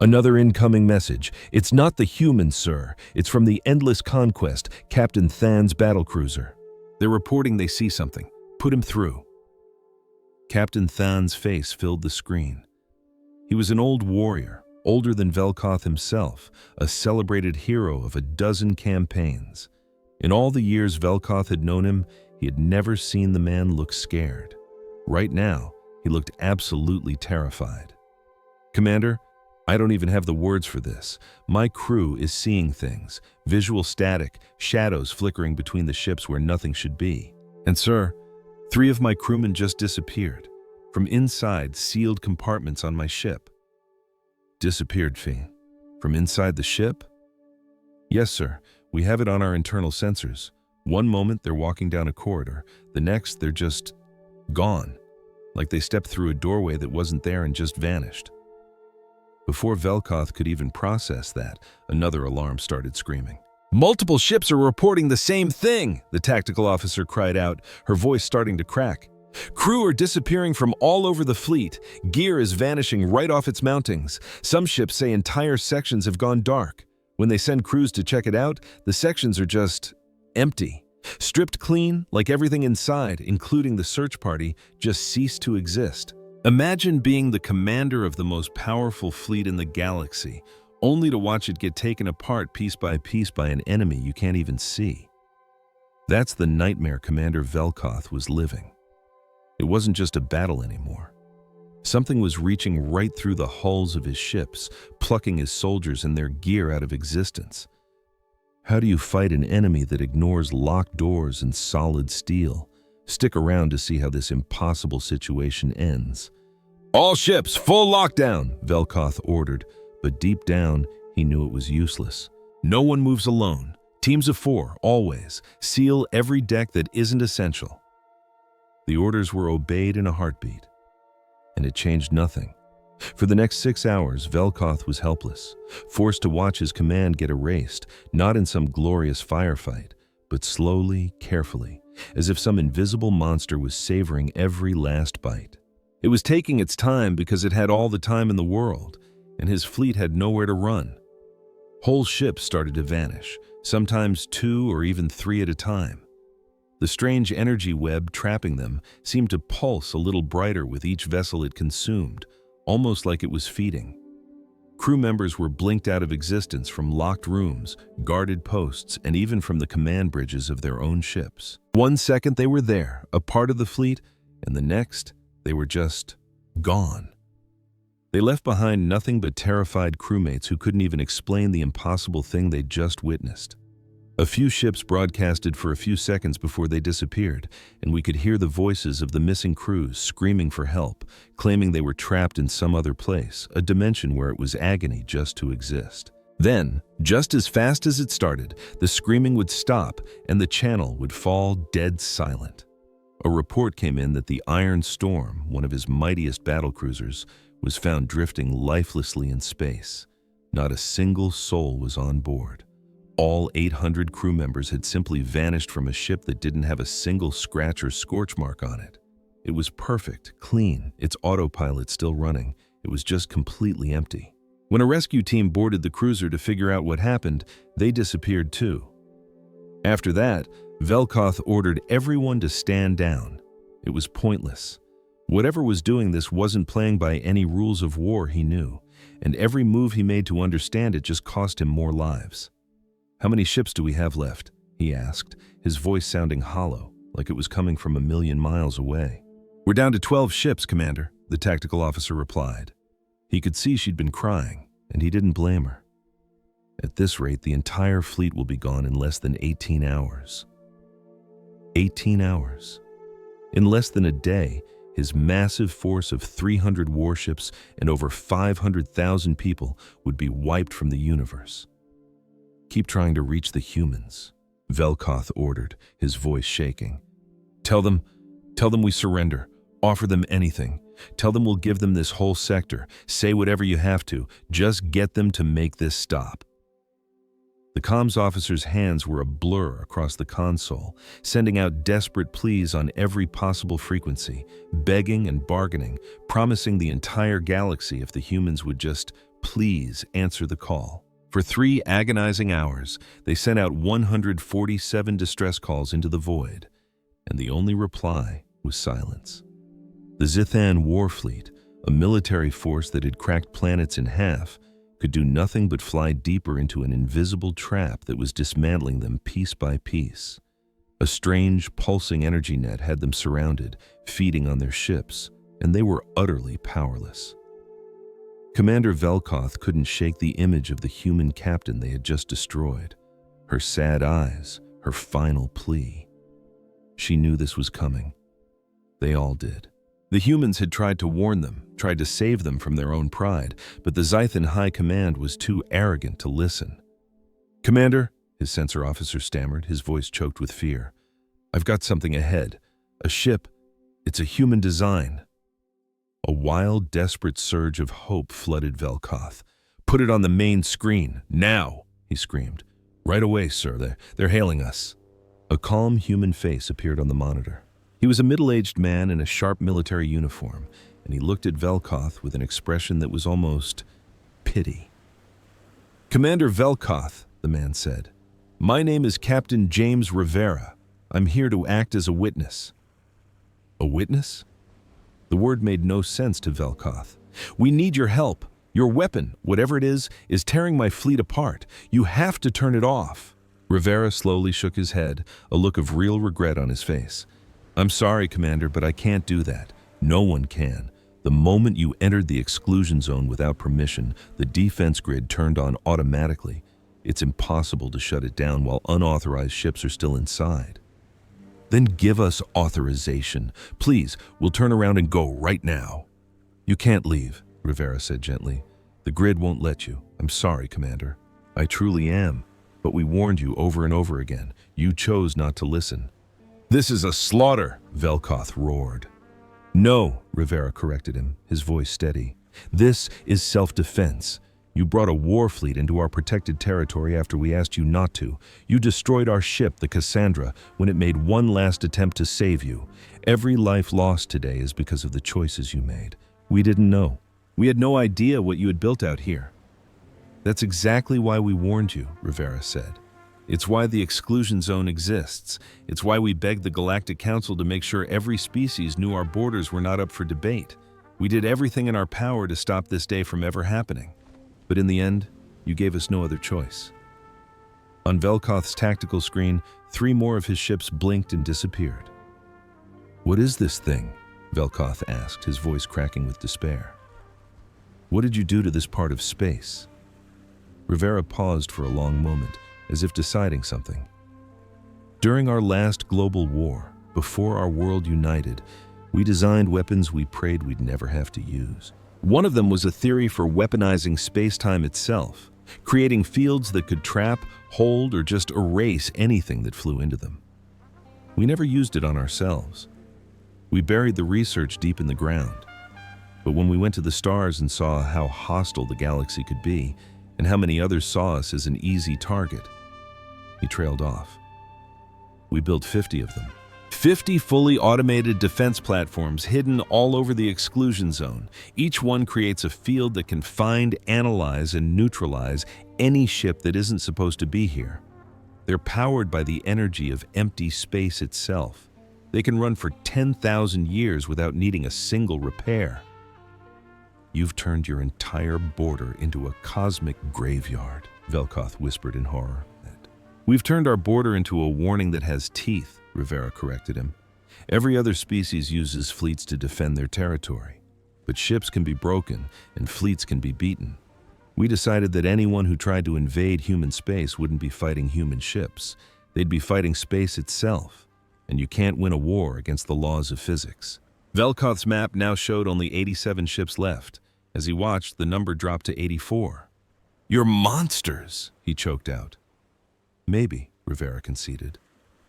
"Another incoming message. It's not the humans, sir. It's from the Endless Conquest, Captain Than's battlecruiser. They're reporting they see something. Put him through." Captain Than's face filled the screen. He was an old warrior, older than Velkoth himself, a celebrated hero of a dozen campaigns. In all the years Velkoth had known him, he had never seen the man look scared. Right now, he looked absolutely terrified. "Commander, I don't even have the words for this. My crew is seeing things, visual static, shadows flickering between the ships where nothing should be. And sir, 3 of my crewmen just disappeared, from inside sealed compartments on my ship." "Disappeared, Fee? From inside the ship?" "Yes, sir. We have it on our internal sensors. One moment they're walking down a corridor, the next they're just gone, like they stepped through a doorway that wasn't there and just vanished." Before Velkoth could even process that, another alarm started screaming. "Multiple ships are reporting the same thing!" the tactical officer cried out, her voice starting to crack. "Crew are disappearing from all over the fleet. Gear is vanishing right off its mountings. Some ships say entire sections have gone dark. When they send crews to check it out, the sections are just empty. Stripped clean, like everything inside, including the search party, just ceased to exist." Imagine being the commander of the most powerful fleet in the galaxy, only to watch it get taken apart piece by an enemy you can't even see. That's the nightmare Commander Velkoth was living. It wasn't just a battle anymore. Something was reaching right through the hulls of his ships, plucking his soldiers and their gear out of existence. How do you fight an enemy that ignores locked doors and solid steel? Stick around to see how this impossible situation ends. "All ships, full lockdown," Velkoth ordered, but deep down, he knew it was useless. "No one moves alone. Teams of 4, always. Seal every deck that isn't essential." The orders were obeyed in a heartbeat, and it changed nothing. For the next 6 hours, Velkoth was helpless, forced to watch his command get erased, not in some glorious firefight, but slowly, carefully, as if some invisible monster was savoring every last bite. It was taking its time because it had all the time in the world, and his fleet had nowhere to run. Whole ships started to vanish, sometimes 2 or even 3 at a time. The strange energy web trapping them seemed to pulse a little brighter with each vessel it consumed, almost like it was feeding. Crew members were blinked out of existence from locked rooms, guarded posts, and even from the command bridges of their own ships. One second they were there, a part of the fleet, and the next they were just gone. They left behind nothing but terrified crewmates who couldn't even explain the impossible thing they'd just witnessed. A few ships broadcasted for a few seconds before they disappeared, and we could hear the voices of the missing crews screaming for help, claiming they were trapped in some other place, a dimension where it was agony just to exist. Then, just as fast as it started, the screaming would stop and the channel would fall dead silent. A report came in that the Iron Storm, one of his mightiest battlecruisers, was found drifting lifelessly in space. Not a single soul was on board. All 800 crew members had simply vanished from a ship that didn't have a single scratch or scorch mark on it. It was perfect, clean, its autopilot still running. It was just completely empty. When a rescue team boarded the cruiser to figure out what happened, they disappeared too. After that, Velkoth ordered everyone to stand down. It was pointless. Whatever was doing this wasn't playing by any rules of war he knew, and every move he made to understand it just cost him more lives. "How many ships do we have left?" he asked, his voice sounding hollow, like it was coming from a million miles away. "We're down to 12 ships, Commander," the tactical officer replied. He could see she'd been crying, and he didn't blame her. At this rate, the entire fleet will be gone in less than 18 hours. 18 hours. In less than a day, his massive force of 300 warships and over 500,000 people would be wiped from the universe. "Keep trying to reach the humans," Velkoth ordered, his voice shaking. Tell them we surrender. Offer them anything. Tell them we'll give them this whole sector. Say whatever you have to. Just get them to make this stop." The comms officer's hands were a blur across the console, sending out desperate pleas on every possible frequency, begging and bargaining, promising the entire galaxy if the humans would just please answer the call. For 3 agonizing hours, they sent out 147 distress calls into the void, and the only reply was silence. The Zithan war fleet, a military force that had cracked planets in half, could do nothing but fly deeper into an invisible trap that was dismantling them piece by piece. A strange, pulsing energy net had them surrounded, feeding on their ships, and they were utterly powerless. Commander Velkoth couldn't shake the image of the human captain they had just destroyed, her sad eyes, her final plea. She knew this was coming. They all did. The humans had tried to warn them, tried to save them from their own pride, but the Zythan High Command was too arrogant to listen. "Commander," his sensor officer stammered, his voice choked with fear. "I've got something ahead. A ship. It's a human design." A wild, desperate surge of hope flooded Velkoth. "Put it on the main screen, now!" he screamed. "Right away, sir. They're hailing us." A calm human face appeared on the monitor. He was a middle-aged man in a sharp military uniform, and he looked at Velkoth with an expression that was almost pity. "Commander Velkoth," the man said, "my name is Captain James Rivera. I'm here to act as a witness." "A witness?" The word made no sense to Velkoth. "We need your help. Your weapon, whatever it is tearing my fleet apart. You have to turn it off." Rivera slowly shook his head, a look of real regret on his face. "I'm sorry, Commander, but I can't do that. No one can. The moment you entered the exclusion zone without permission, the defense grid turned on automatically. It's impossible to shut it down while unauthorized ships are still inside." "Then give us authorization. Please, we'll turn around and go right now." "You can't leave," Rivera said gently. "The grid won't let you. I'm sorry, Commander. I truly am. But we warned you over and over again. You chose not to listen." "This is a slaughter," Velkoth roared. "No," Rivera corrected him, his voice steady. "This is self-defense. You brought a war fleet into our protected territory after we asked you not to. You destroyed our ship, the Cassandra, when it made one last attempt to save you. Every life lost today is because of the choices you made. We didn't know. We had no idea what you had built out here." "That's exactly why we warned you," Rivera said. "It's why the exclusion zone exists. It's why we begged the Galactic Council to make sure every species knew our borders were not up for debate. We did everything in our power to stop this day from ever happening. But in the end, you gave us no other choice." On Velkoth's tactical screen, 3 more of his ships blinked and disappeared. "What is this thing?" Velkoth asked, his voice cracking with despair. "What did you do to this part of space?" Rivera paused for a long moment, as if deciding something. "During our last global war, before our world united, we designed weapons we prayed we'd never have to use. One of them was a theory for weaponizing space-time itself, creating fields that could trap, hold, or just erase anything that flew into them. We never used it on ourselves. We buried the research deep in the ground. But when we went to the stars and saw how hostile the galaxy could be, and how many others saw us as an easy target," he trailed off. "We built 50 of them, 50 fully automated defense platforms hidden all over the exclusion zone. Each one creates a field that can find, analyze, and neutralize any ship that isn't supposed to be here. They're powered by the energy of empty space itself. They can run for 10,000 years without needing a single repair. You've turned your entire border into a cosmic graveyard, Velkoth whispered in horror. We've turned our border into a warning that has teeth, Rivera corrected him. Every other species uses fleets to defend their territory. But ships can be broken and fleets can be beaten. We decided that anyone who tried to invade human space wouldn't be fighting human ships. They'd be fighting space itself. And you can't win a war against the laws of physics. Velkoth's map now showed only 87 ships left. As he watched, the number dropped to 84. "You're monsters," he choked out. "Maybe," Rivera conceded.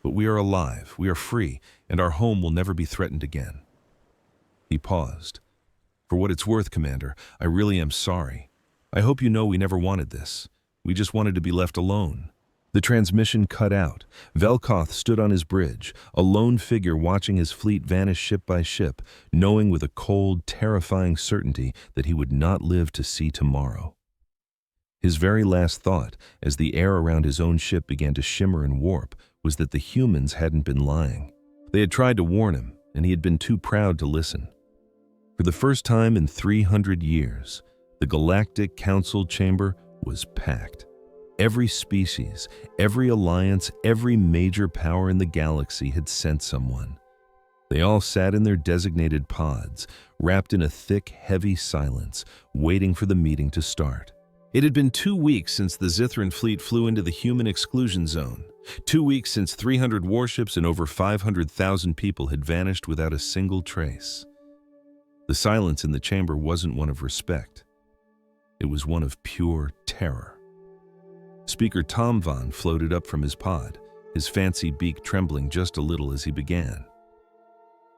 "But we are alive, we are free, and our home will never be threatened again." He paused. "For what it's worth, Commander, I really am sorry. I hope you know we never wanted this. We just wanted to be left alone." The transmission cut out. Velkoth stood on his bridge, a lone figure watching his fleet vanish ship by ship, knowing with a cold, terrifying certainty that he would not live to see tomorrow. His very last thought, as the air around his own ship began to shimmer and warp, was that the humans hadn't been lying. They had tried to warn him, and he had been too proud to listen. For the first time in 300 years, the Galactic Council chamber was packed. Every species, every alliance, every major power in the galaxy had sent someone. They all sat in their designated pods, wrapped in a thick, heavy silence, waiting for the meeting to start. It had been 2 weeks since the Zithran fleet flew into the human exclusion zone. 2 weeks since 300 warships and over 500,000 people had vanished without a single trace. The silence in the chamber wasn't one of respect. It was one of pure terror. Speaker Tom Von floated up from his pod, his fancy beak trembling just a little as he began.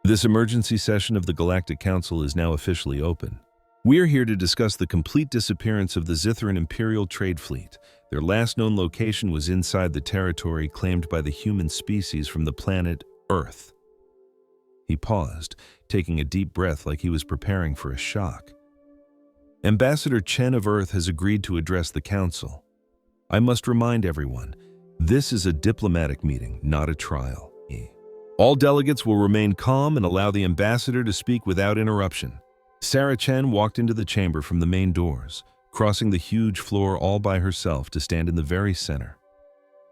"This emergency session of the Galactic Council is now officially open. We're here to discuss the complete disappearance of the Zithran Imperial Trade Fleet. Their last known location was inside the territory claimed by the human species from the planet Earth." He paused, taking a deep breath like he was preparing for a shock. "Ambassador Chen of Earth has agreed to address the Council. I must remind everyone, this is a diplomatic meeting, not a trial. All delegates will remain calm and allow the ambassador to speak without interruption." Sarah Chen walked into the chamber from the main doors, crossing the huge floor all by herself to stand in the very center.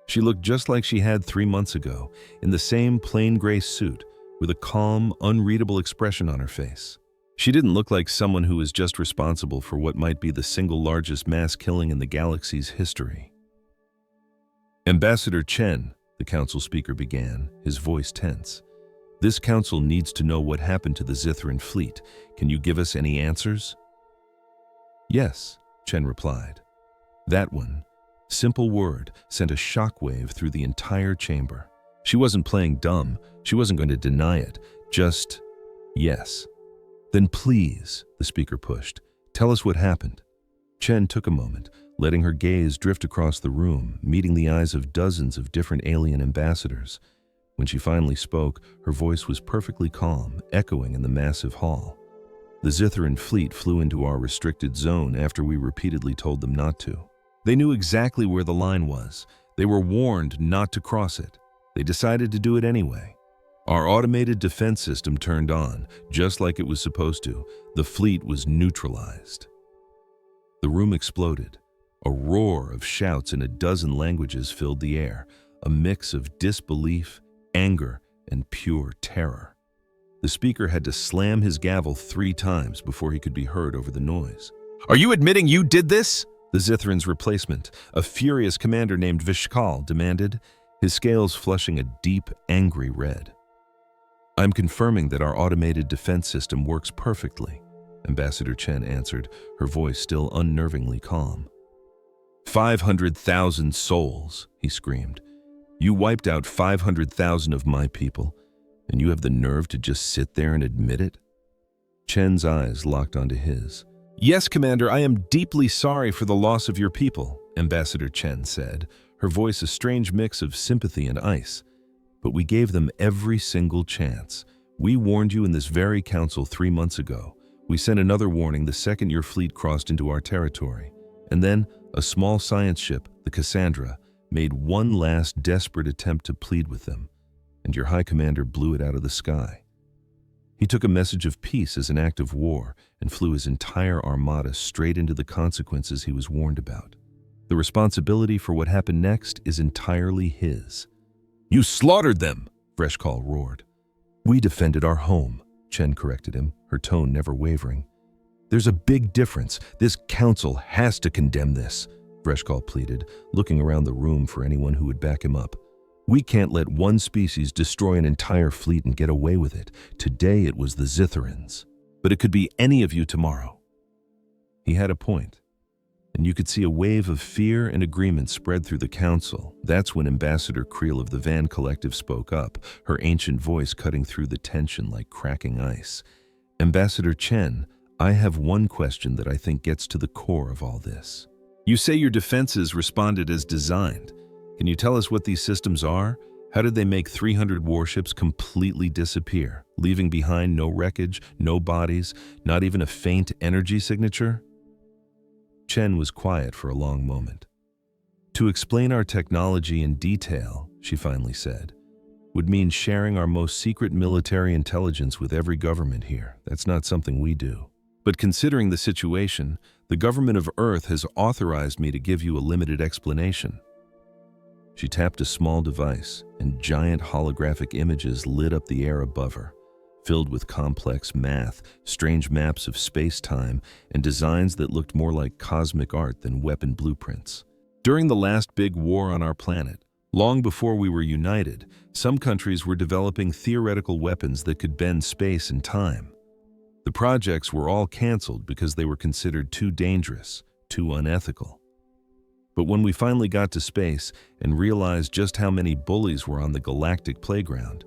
She looked just like she had 3 months ago, in the same plain gray suit, with a calm, unreadable expression on her face. She didn't look like someone who was just responsible for what might be the single largest mass killing in the galaxy's history. "Ambassador Chen," the council speaker began, his voice tense. "This council needs to know what happened to the Zithran fleet. Can you give us any answers?" "Yes," Chen replied. That one, simple word, sent a shockwave through the entire chamber. She wasn't playing dumb. She wasn't going to deny it. Just, yes. "Then please," the speaker pushed, "tell us what happened." Chen took a moment, letting her gaze drift across the room, meeting the eyes of dozens of different alien ambassadors. When she finally spoke, her voice was perfectly calm, echoing in the massive hall. "The Zithran fleet flew into our restricted zone after we repeatedly told them not to. They knew exactly where the line was. They were warned not to cross it. They decided to do it anyway. Our automated defense system turned on, just like it was supposed to. The fleet was neutralized." The room exploded. A roar of shouts in a dozen languages filled the air, a mix of disbelief, anger, and pure terror. The speaker had to slam his gavel 3 times before he could be heard over the noise. "Are you admitting you did this?" The Zithran's replacement, a furious commander named Vishkal, demanded, his scales flushing a deep, angry red. "I'm confirming that our automated defense system works perfectly," Ambassador Chen answered, her voice still unnervingly calm. 500,000 souls, he screamed. "You wiped out 500,000 of my people, and you have the nerve to just sit there and admit it?" Chen's eyes locked onto his. "Yes, Commander, I am deeply sorry for the loss of your people," Ambassador Chen said, her voice a strange mix of sympathy and ice. But we gave them every single chance. We warned you in this very council 3 months ago. We sent another warning the second your fleet crossed into our territory. And then, a small science ship, the Cassandra, made one last desperate attempt to plead with them, and your High Commander blew it out of the sky. He took a message of peace as an act of war and flew his entire armada straight into the consequences he was warned about. The responsibility for what happened next is entirely his. "You slaughtered them!" Vreshkal roared. "We defended our home," Chen corrected him, her tone never wavering. "There's a big difference. This council has to condemn this," Vreshkal pleaded, looking around the room for anyone who would back him up. "We can't let one species destroy an entire fleet and get away with it. Today it was the Zitherans, but it could be any of you tomorrow." He had a point, and you could see a wave of fear and agreement spread through the council. That's when Ambassador Creel of the Van Collective spoke up, her ancient voice cutting through the tension like cracking ice. "Ambassador Chen, I have one question that I think gets to the core of all this. You say your defenses responded as designed. Can you tell us what these systems are? How did they make 300 warships completely disappear, leaving behind no wreckage, no bodies, not even a faint energy signature?" Chen was quiet for a long moment. "To explain our technology in detail," she finally said, "would mean sharing our most secret military intelligence with every government here. That's not something we do. But considering the situation, the government of Earth has authorized me to give you a limited explanation." She tapped a small device, and giant holographic images lit up the air above her, filled with complex math, strange maps of space-time, and designs that looked more like cosmic art than weapon blueprints. "During the last big war on our planet, long before we were united, some countries were developing theoretical weapons that could bend space and time. The projects were all canceled because they were considered too dangerous, too unethical. But when we finally got to space and realized just how many bullies were on the galactic playground,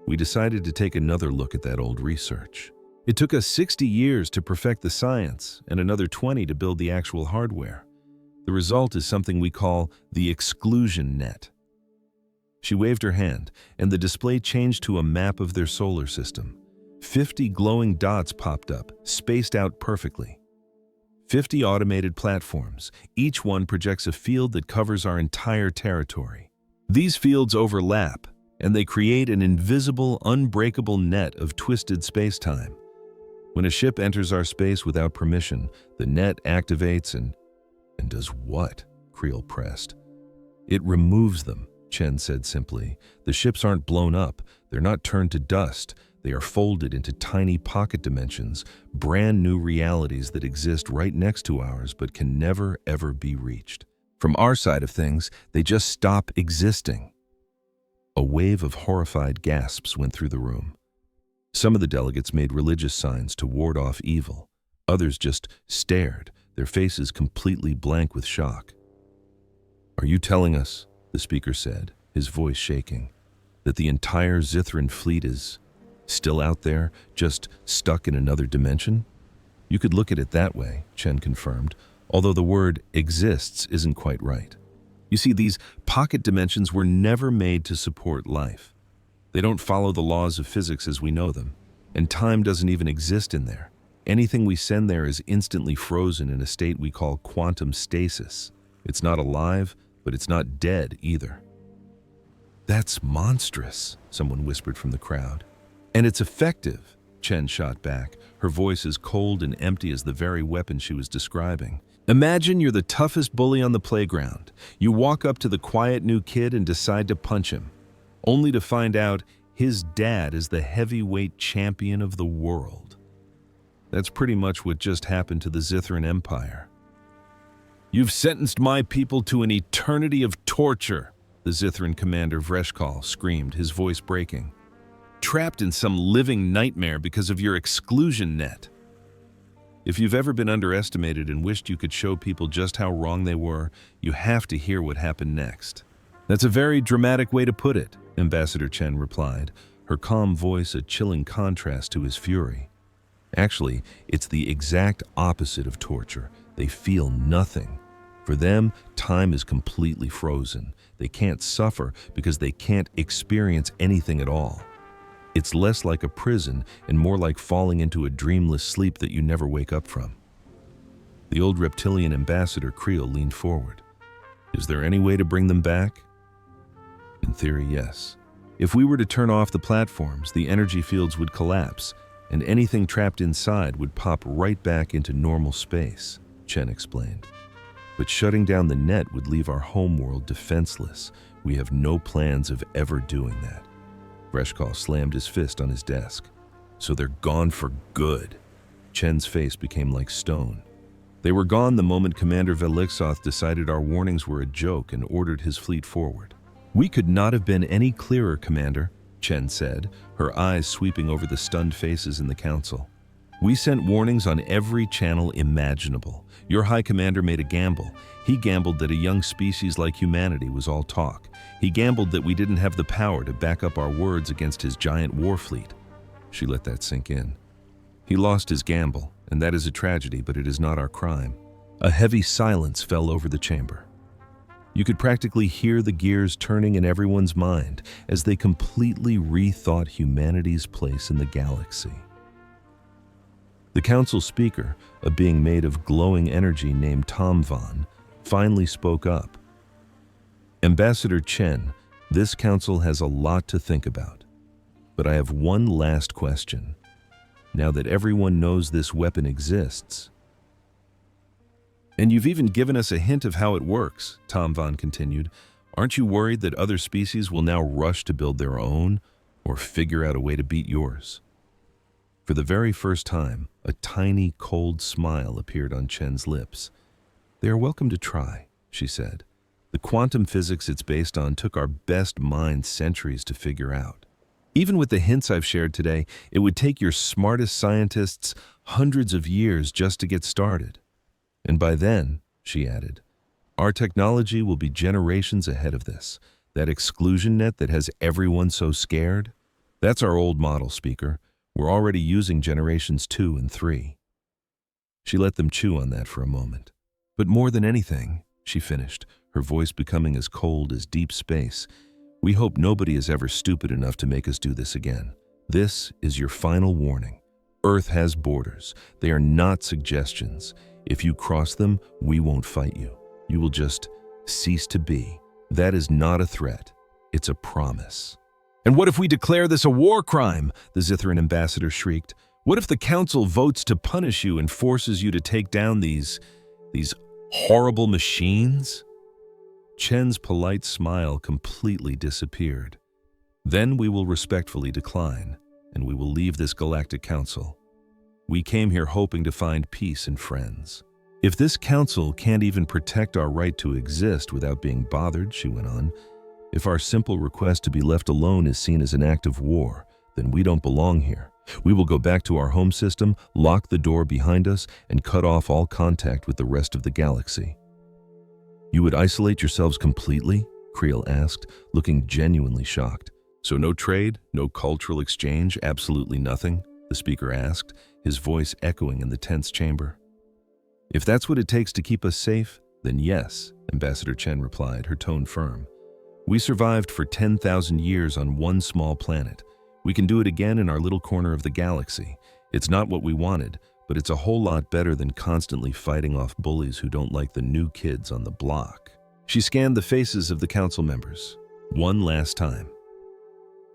we decided to take another look at that old research. It took us 60 years to perfect the science and another 20 to build the actual hardware. The result is something we call the exclusion net." She waved her hand, and the display changed to a map of their solar system. 50 glowing dots popped up, spaced out perfectly. 50 automated platforms. Each one projects a field that covers our entire territory. These fields overlap, and they create an invisible, unbreakable net of twisted space-time. When a ship enters our space without permission, the net activates and does what? Creel pressed. "It removes them," Chen said simply. "The ships aren't blown up. They're not turned to dust. They are folded into tiny pocket dimensions, brand new realities that exist right next to ours but can never, ever be reached. From our side of things, they just stop existing." A wave of horrified gasps went through the room. Some of the delegates made religious signs to ward off evil. Others just stared, their faces completely blank with shock. "Are you telling us," the speaker said, his voice shaking, "that the entire Zithran fleet is still out there, just stuck in another dimension?" "You could look at it that way," Chen confirmed, although the word exists isn't quite right. You see, these pocket dimensions were never made to support life. They don't follow the laws of physics as we know them, and time doesn't even exist in there. Anything we send there is instantly frozen in a state we call quantum stasis. It's not alive, but it's not dead either. "That's monstrous," someone whispered from the crowd. "And it's effective," Chen shot back, her voice as cold and empty as the very weapon she was describing. "Imagine you're the toughest bully on the playground. You walk up to the quiet new kid and decide to punch him, only to find out his dad is the heavyweight champion of the world. That's pretty much what just happened to the Zithran Empire. You've sentenced my people to an eternity of torture," the Zithran commander Vreshkal screamed, his voice breaking. "Trapped in some living nightmare because of your exclusion net. If you've ever been underestimated and wished you could show people just how wrong they were, you have to hear what happened next." "That's a very dramatic way to put it," Ambassador Chen replied, her calm voice a chilling contrast to his fury. "Actually, it's the exact opposite of torture. They feel nothing. For them, time is completely frozen. They can't suffer because they can't experience anything at all. It's less like a prison and more like falling into a dreamless sleep that you never wake up from. The old reptilian ambassador Creel leaned forward. Is there any way to bring them back? In theory, yes. If we were to turn off the platforms, the energy fields would collapse, and anything trapped inside would pop right back into normal space, Chen explained. But shutting down the net would leave our homeworld defenseless. We have no plans of ever doing that. Vreshkal slammed his fist on his desk. So they're gone for good. Chen's face became like stone. They were gone the moment Commander Veliksoth decided our warnings were a joke and ordered his fleet forward. We could not have been any clearer, Commander, Chen said, her eyes sweeping over the stunned faces in the council. We sent warnings on every channel imaginable. Your High Commander made a gamble. He gambled that a young species like humanity was all talk. He gambled that we didn't have the power to back up our words against his giant war fleet. She let that sink in. He lost his gamble, and that is a tragedy, but it is not our crime. A heavy silence fell over the chamber. You could practically hear the gears turning in everyone's mind as they completely rethought humanity's place in the galaxy. The council speaker, a being made of glowing energy named Tom Von, finally spoke up. Ambassador Chen, this council has a lot to think about. But I have one last question. Now that everyone knows this weapon exists, and you've even given us a hint of how it works, Tom Von continued, aren't you worried that other species will now rush to build their own or figure out a way to beat yours? For the very first time, a tiny, cold smile appeared on Chen's lips. They are welcome to try, she said. The quantum physics it's based on took our best minds centuries to figure out. Even with the hints I've shared today, it would take your smartest scientists hundreds of years just to get started. And by then, she added, our technology will be generations ahead of this. That exclusion net that has everyone so scared, that's our old model, Speaker. We're already using generations 2 and 3. She let them chew on that for a moment. But more than anything, she finished, her voice becoming as cold as deep space, we hope nobody is ever stupid enough to make us do this again. This is your final warning. Earth has borders. They are not suggestions. If you cross them, we won't fight you. You will just cease to be. That is not a threat. It's a promise. And what if we declare this a war crime? The Zithran ambassador shrieked. What if the council votes to punish you and forces you to take down these horrible machines? Chen's polite smile completely disappeared. Then we will respectfully decline, and we will leave this galactic council. We came here hoping to find peace and friends. If this council can't even protect our right to exist without being bothered, she went on, if our simple request to be left alone is seen as an act of war, then we don't belong here. We will go back to our home system, lock the door behind us, and cut off all contact with the rest of the galaxy. You would isolate yourselves completely? Creel asked, looking genuinely shocked. So no trade, no cultural exchange, absolutely nothing? The speaker asked, his voice echoing in the tense chamber. If that's what it takes to keep us safe, then yes, Ambassador Chen replied, her tone firm. We survived for 10,000 years on one small planet. We can do it again in our little corner of the galaxy. It's not what we wanted, but it's a whole lot better than constantly fighting off bullies who don't like the new kids on the block. She scanned the faces of the council members, one last time.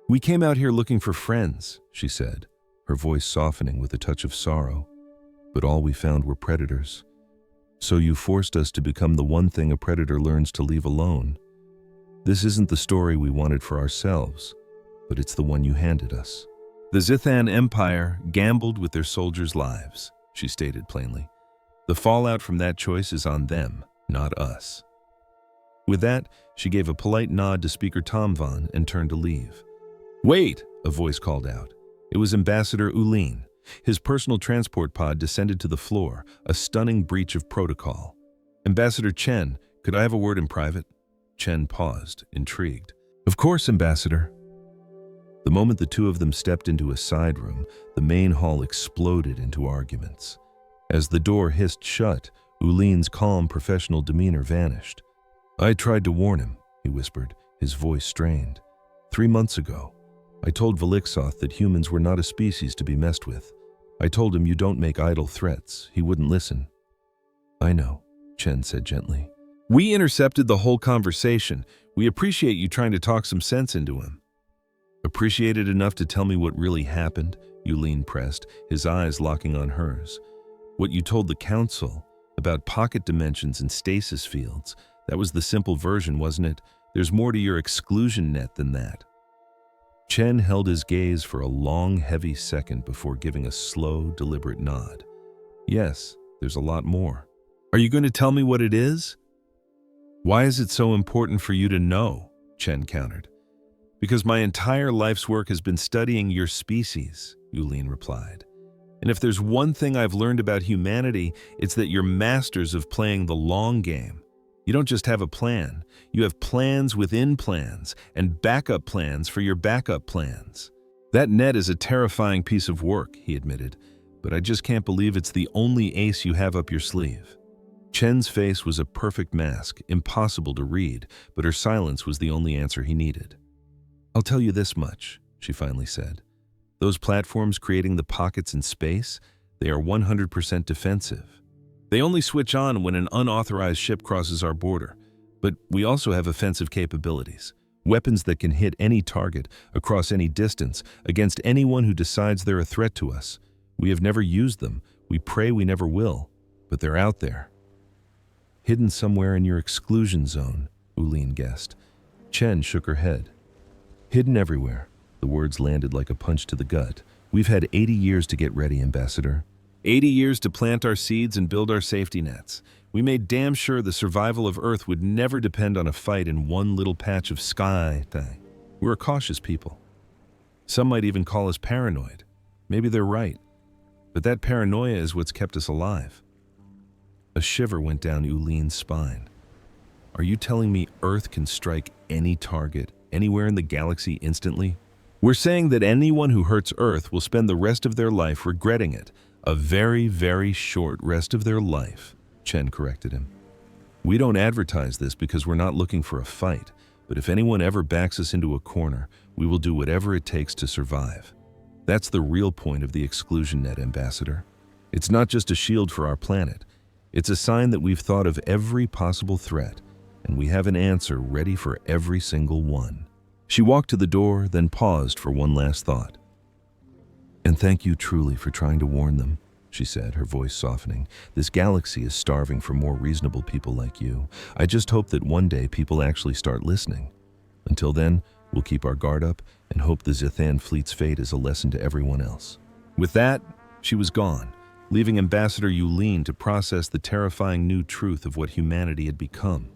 We came out here looking for friends, she said, her voice softening with a touch of sorrow. But all we found were predators. So you forced us to become the one thing a predator learns to leave alone. This isn't the story we wanted for ourselves, but it's the one you handed us. The Zithan Empire gambled with their soldiers' lives, she stated plainly. The fallout from that choice is on them, not us. With that, she gave a polite nod to Speaker Tom Von and turned to leave. Wait, a voice called out. It was Ambassador Ulin. His personal transport pod descended to the floor, a stunning breach of protocol. Ambassador Chen, could I have a word in private? Chen paused, intrigued. Of course, Ambassador. The moment the two of them stepped into a side room, the main hall exploded into arguments. As the door hissed shut, Ulin's calm professional demeanor vanished. I tried to warn him, he whispered, his voice strained. 3 months ago, I told Velixoth that humans were not a species to be messed with. I told him you don't make idle threats. He wouldn't listen. I know, Chen said gently. We intercepted the whole conversation. We appreciate you trying to talk some sense into him. Appreciate it enough to tell me what really happened? Ulin pressed, his eyes locking on hers. What you told the council about pocket dimensions and stasis fields, that was the simple version, wasn't it? There's more to your exclusion net than that. Chen held his gaze for a long, heavy second before giving a slow, deliberate nod. Yes, there's a lot more. Are you going to tell me what it is? Why is it so important for you to know? Chen countered. Because my entire life's work has been studying your species, Ulin replied. And if there's one thing I've learned about humanity, it's that you're masters of playing the long game. You don't just have a plan. You have plans within plans and backup plans for your backup plans. That net is a terrifying piece of work, he admitted, but I just can't believe it's the only ace you have up your sleeve. Chen's face was a perfect mask, impossible to read, but her silence was the only answer he needed. I'll tell you this much, she finally said. Those platforms creating the pockets in space, they are 100% defensive. They only switch on when an unauthorized ship crosses our border. But we also have offensive capabilities. Weapons that can hit any target, across any distance, against anyone who decides they're a threat to us. We have never used them. We pray we never will. But they're out there. Hidden somewhere in your exclusion zone, Ulin guessed. Chen shook her head. Hidden everywhere. The words landed like a punch to the gut. We've had 80 years to get ready, Ambassador. 80 years to plant our seeds and build our safety nets. We made damn sure the survival of Earth would never depend on a fight in one little patch of Sci-Fi. We're a cautious people. Some might even call us paranoid. Maybe they're right. But that paranoia is what's kept us alive. A shiver went down Ulin's spine. Are you telling me Earth can strike any target, anywhere in the galaxy instantly? We're saying that anyone who hurts Earth will spend the rest of their life regretting it. A very, very short rest of their life, Chen corrected him. We don't advertise this because we're not looking for a fight, but if anyone ever backs us into a corner, we will do whatever it takes to survive. That's the real point of the exclusion net, Ambassador. It's not just a shield for our planet. It's a sign that we've thought of every possible threat, and we have an answer ready for every single one. She walked to the door, then paused for one last thought. And thank you truly for trying to warn them, she said, her voice softening. This galaxy is starving for more reasonable people like you. I just hope that one day people actually start listening. Until then, we'll keep our guard up and hope the Zithan fleet's fate is a lesson to everyone else. With that, she was gone, leaving Ambassador Ulin to process the terrifying new truth of what humanity had become.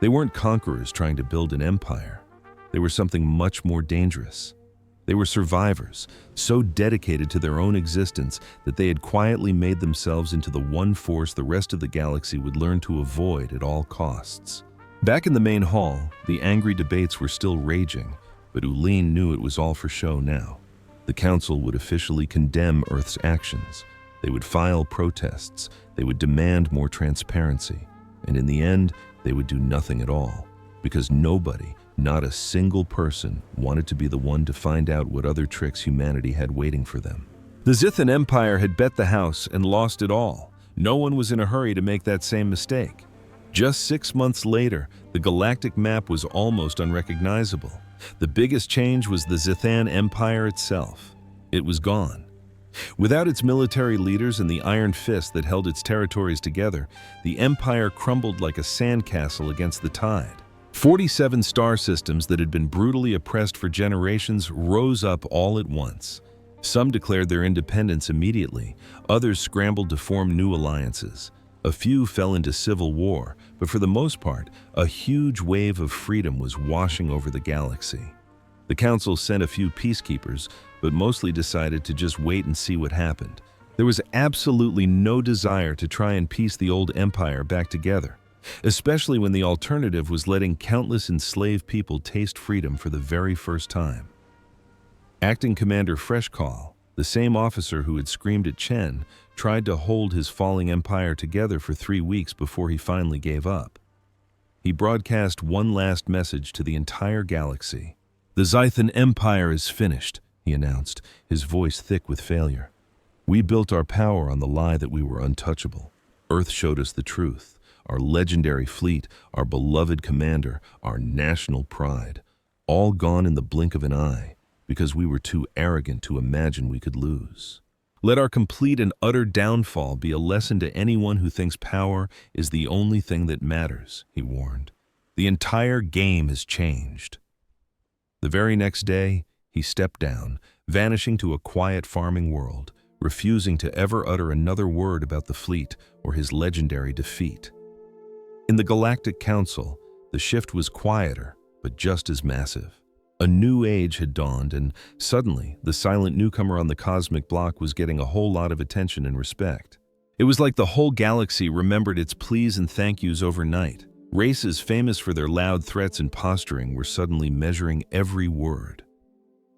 They weren't conquerors trying to build an empire. They were something much more dangerous. They were survivors, so dedicated to their own existence that they had quietly made themselves into the one force the rest of the galaxy would learn to avoid at all costs. Back in the main hall, the angry debates were still raging, but Ulin knew it was all for show now. The council would officially condemn Earth's actions. They would file protests. They would demand more transparency. And in the end, they would do nothing at all, because nobody, not a single person, wanted to be the one to find out what other tricks humanity had waiting for them. The Zithan Empire had bet the house and lost it all. No one was in a hurry to make that same mistake. Just 6 months later, the galactic map was almost unrecognizable. The biggest change was the Zithan Empire itself. It was gone. Without its military leaders and the iron fist that held its territories together, the empire crumbled like a sandcastle against the tide. 47 star systems that had been brutally oppressed for generations rose up all at once. Some declared their independence immediately. Others scrambled to form new alliances. A few fell into civil war, but for the most part, a huge wave of freedom was washing over the galaxy. The council sent a few peacekeepers, but mostly decided to just wait and see what happened. There was absolutely no desire to try and piece the old empire back together, especially when the alternative was letting countless enslaved people taste freedom for the very first time. Acting Commander Freshcall, The same officer who had screamed at Chen tried to hold his falling empire together for 3 weeks before he finally gave up. He broadcast one last message to the entire galaxy. "The Zythan Empire is finished," he announced, his voice thick with failure. "We built our power on the lie that we were untouchable. Earth showed us the truth. Our legendary fleet, our beloved commander, our national pride, all gone in the blink of an eye because we were too arrogant to imagine we could lose. Let our complete and utter downfall be a lesson to anyone who thinks power is the only thing that matters," he warned. "The entire game has changed." The very next day, he stepped down, vanishing to a quiet farming world, refusing to ever utter another word about the fleet or his legendary defeat. In the Galactic Council, the shift was quieter, but just as massive. A new age had dawned, and suddenly, the silent newcomer on the cosmic block was getting a whole lot of attention and respect. It was like the whole galaxy remembered its pleas and thank yous overnight. Races famous for their loud threats and posturing were suddenly measuring every word.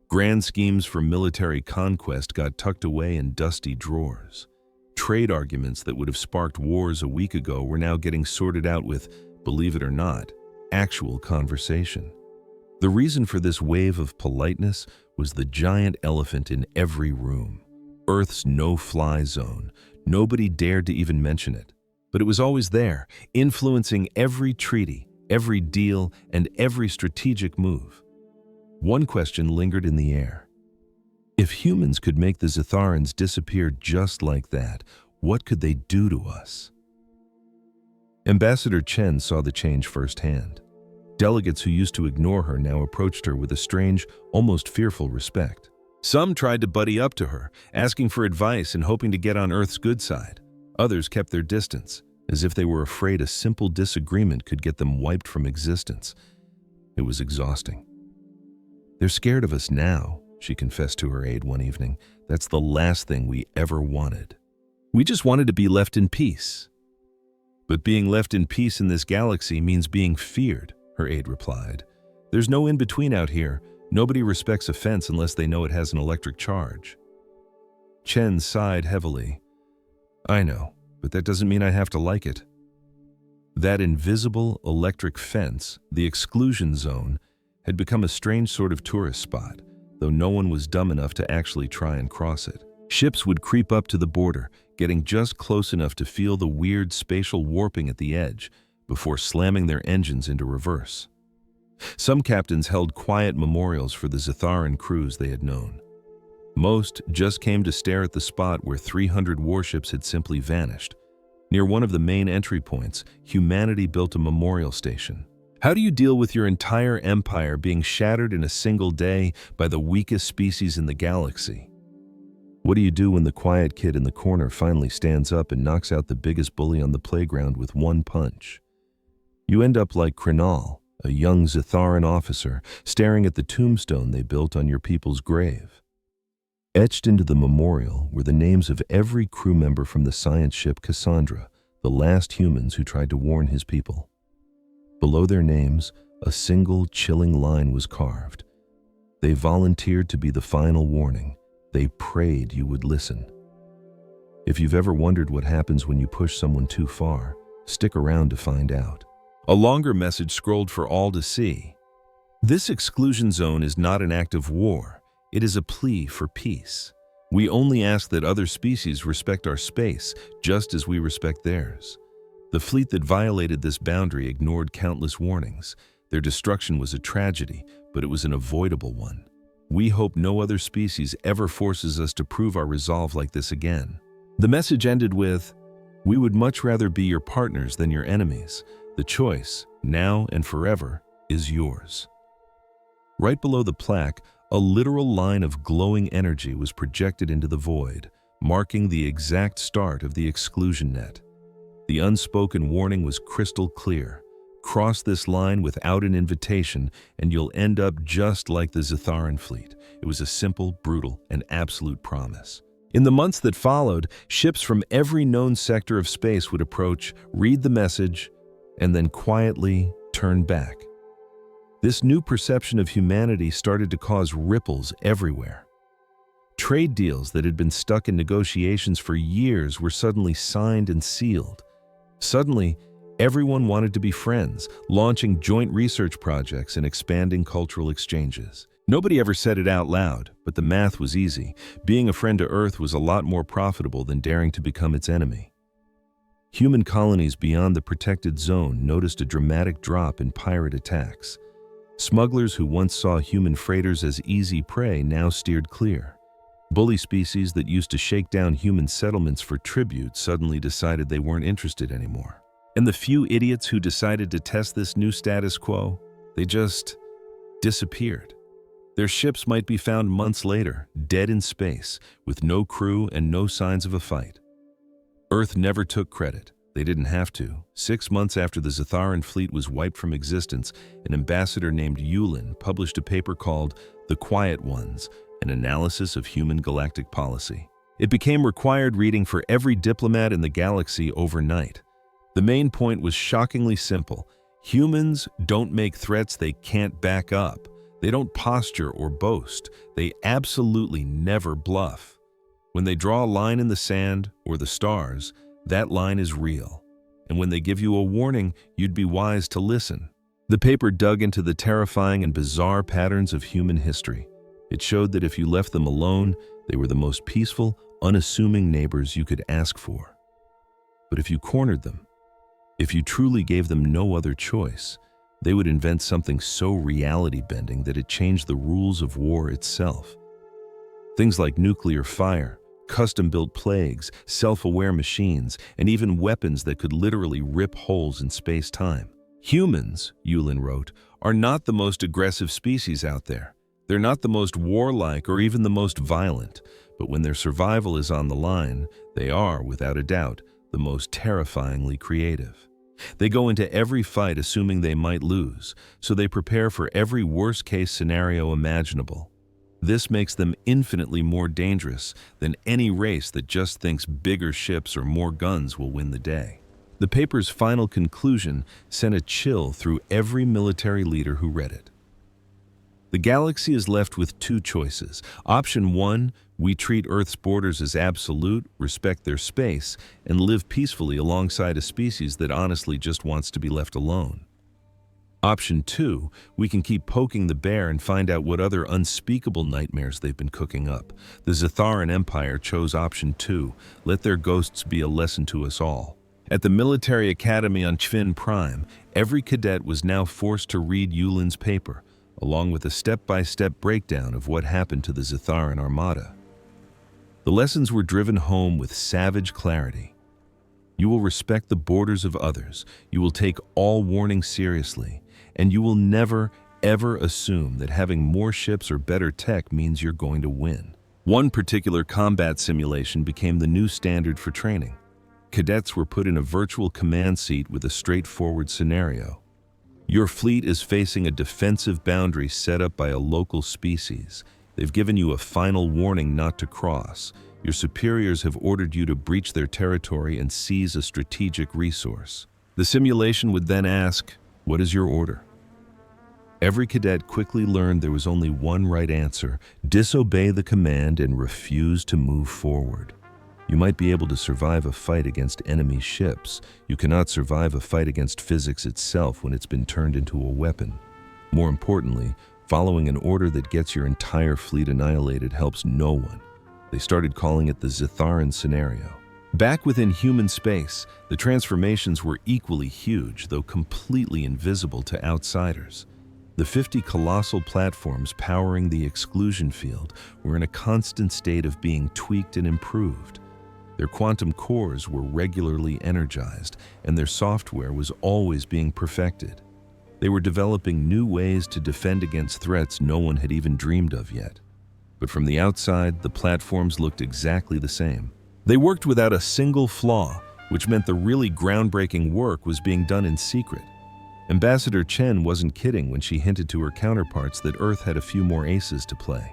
Grand schemes for military conquest got tucked away in dusty drawers. Trade arguments that would have sparked wars a week ago were now getting sorted out with, believe it or not, actual conversation. The reason for this wave of politeness was the giant elephant in every room. Earth's no-fly zone. Nobody dared to even mention it. But it was always there, influencing every treaty, every deal, and every strategic move. One question lingered in the air. If humans could make the Zetharans disappear just like that, what could they do to us? Ambassador Chen saw the change firsthand. Delegates who used to ignore her now approached her with a strange, almost fearful respect. Some tried to buddy up to her, asking for advice and hoping to get on Earth's good side. Others kept their distance, as if they were afraid a simple disagreement could get them wiped from existence. It was exhausting. "They're scared of us now," she confessed to her aide one evening. "That's the last thing we ever wanted. We just wanted to be left in peace." "But being left in peace in this galaxy means being feared," her aide replied. "There's no in-between out here. Nobody respects a fence unless they know it has an electric charge." Chen sighed heavily. "I know, but that doesn't mean I have to like it." That invisible electric fence, the exclusion zone, had become a strange sort of tourist spot, though no one was dumb enough to actually try and cross it. Ships would creep up to the border, getting just close enough to feel the weird spatial warping at the edge, before slamming their engines into reverse. Some captains held quiet memorials for the Zetharan crews they had known. Most just came to stare at the spot where 300 warships had simply vanished. Near one of the main entry points, humanity built a memorial station. How do you deal with your entire empire being shattered in a single day by the weakest species in the galaxy? What do you do when the quiet kid in the corner finally stands up and knocks out the biggest bully on the playground with one punch? You end up like Krenal, a young Zetharan officer, staring at the tombstone they built on your people's grave. Etched into the memorial were the names of every crew member from the science ship Cassandra, the last humans who tried to warn his people. Below their names, a single chilling line was carved. They volunteered to be the final warning. They prayed you would listen. If you've ever wondered what happens when you push someone too far, stick around to find out. A longer message scrolled for all to see. This exclusion zone is not an act of war. It is a plea for peace. We only ask that other species respect our space, just as we respect theirs. The fleet that violated this boundary ignored countless warnings. Their destruction was a tragedy, but it was an avoidable one. We hope no other species ever forces us to prove our resolve like this again. The message ended with, "We would much rather be your partners than your enemies. The choice, now and forever, is yours." Right below the plaque, a literal line of glowing energy was projected into the void, marking the exact start of the exclusion net. The unspoken warning was crystal clear. Cross this line without an invitation, and you'll end up just like the Zetharan fleet. It was a simple, brutal, and absolute promise. In the months that followed, ships from every known sector of space would approach, read the message, and then quietly turn back. This new perception of humanity started to cause ripples everywhere. Trade deals that had been stuck in negotiations for years were suddenly signed and sealed. Suddenly, everyone wanted to be friends, launching joint research projects and expanding cultural exchanges. Nobody ever said it out loud, but the math was easy. Being a friend to Earth was a lot more profitable than daring to become its enemy. Human colonies beyond the protected zone noticed a dramatic drop in pirate attacks. Smugglers who once saw human freighters as easy prey now steered clear. Bully species that used to shake down human settlements for tribute suddenly decided they weren't interested anymore. And the few idiots who decided to test this new status quo, they just disappeared. Their ships might be found months later, dead in space, with no crew and no signs of a fight. Earth never took credit. They didn't have to. 6 months after the Zitharan fleet was wiped from existence, an ambassador named Yulin published a paper called The Quiet Ones, an analysis of human galactic policy. It became required reading for every diplomat in the galaxy overnight. The main point was shockingly simple. Humans don't make threats they can't back up. They don't posture or boast. They absolutely never bluff. When they draw a line in the sand or the stars, that line is real. And when they give you a warning, you'd be wise to listen. The paper dug into the terrifying and bizarre patterns of human history. It showed that if you left them alone, they were the most peaceful, unassuming neighbors you could ask for. But if you cornered them, if you truly gave them no other choice, they would invent something so reality-bending that it changed the rules of war itself. Things like nuclear fire, custom-built plagues, self-aware machines, and even weapons that could literally rip holes in space-time. Humans, Yulin wrote, are not the most aggressive species out there. They're not the most warlike or even the most violent, but when their survival is on the line, they are, without a doubt, the most terrifyingly creative. They go into every fight assuming they might lose, so they prepare for every worst-case scenario imaginable. This makes them infinitely more dangerous than any race that just thinks bigger ships or more guns will win the day. The paper's final conclusion sent a chill through every military leader who read it. The galaxy is left with two choices. Option 1, we treat Earth's borders as absolute, respect their space, and live peacefully alongside a species that honestly just wants to be left alone. Option 2, we can keep poking the bear and find out what other unspeakable nightmares they've been cooking up. The Zitharan Empire chose option 2, let their ghosts be a lesson to us all. At the military academy on Chvin Prime, every cadet was now forced to read Yulin's paper, along with a step-by-step breakdown of what happened to the Zitharan Armada. The lessons were driven home with savage clarity. You will respect the borders of others, you will take all warnings seriously, and you will never, ever assume that having more ships or better tech means you're going to win. One particular combat simulation became the new standard for training. Cadets were put in a virtual command seat with a straightforward scenario. Your fleet is facing a defensive boundary set up by a local species. They've given you a final warning not to cross. Your superiors have ordered you to breach their territory and seize a strategic resource. The simulation would then ask, what is your order? Every cadet quickly learned there was only one right answer: disobey the command and refuse to move forward. You might be able to survive a fight against enemy ships. You cannot survive a fight against physics itself when it's been turned into a weapon. More importantly, following an order that gets your entire fleet annihilated helps no one. They started calling it the Zitharan scenario. Back within human space, the transformations were equally huge, though completely invisible to outsiders. The 50 colossal platforms powering the exclusion field were in a constant state of being tweaked and improved. Their quantum cores were regularly energized, and their software was always being perfected. They were developing new ways to defend against threats no one had even dreamed of yet. But from the outside, the platforms looked exactly the same. They worked without a single flaw, which meant the really groundbreaking work was being done in secret. Ambassador Chen wasn't kidding when she hinted to her counterparts that Earth had a few more aces to play.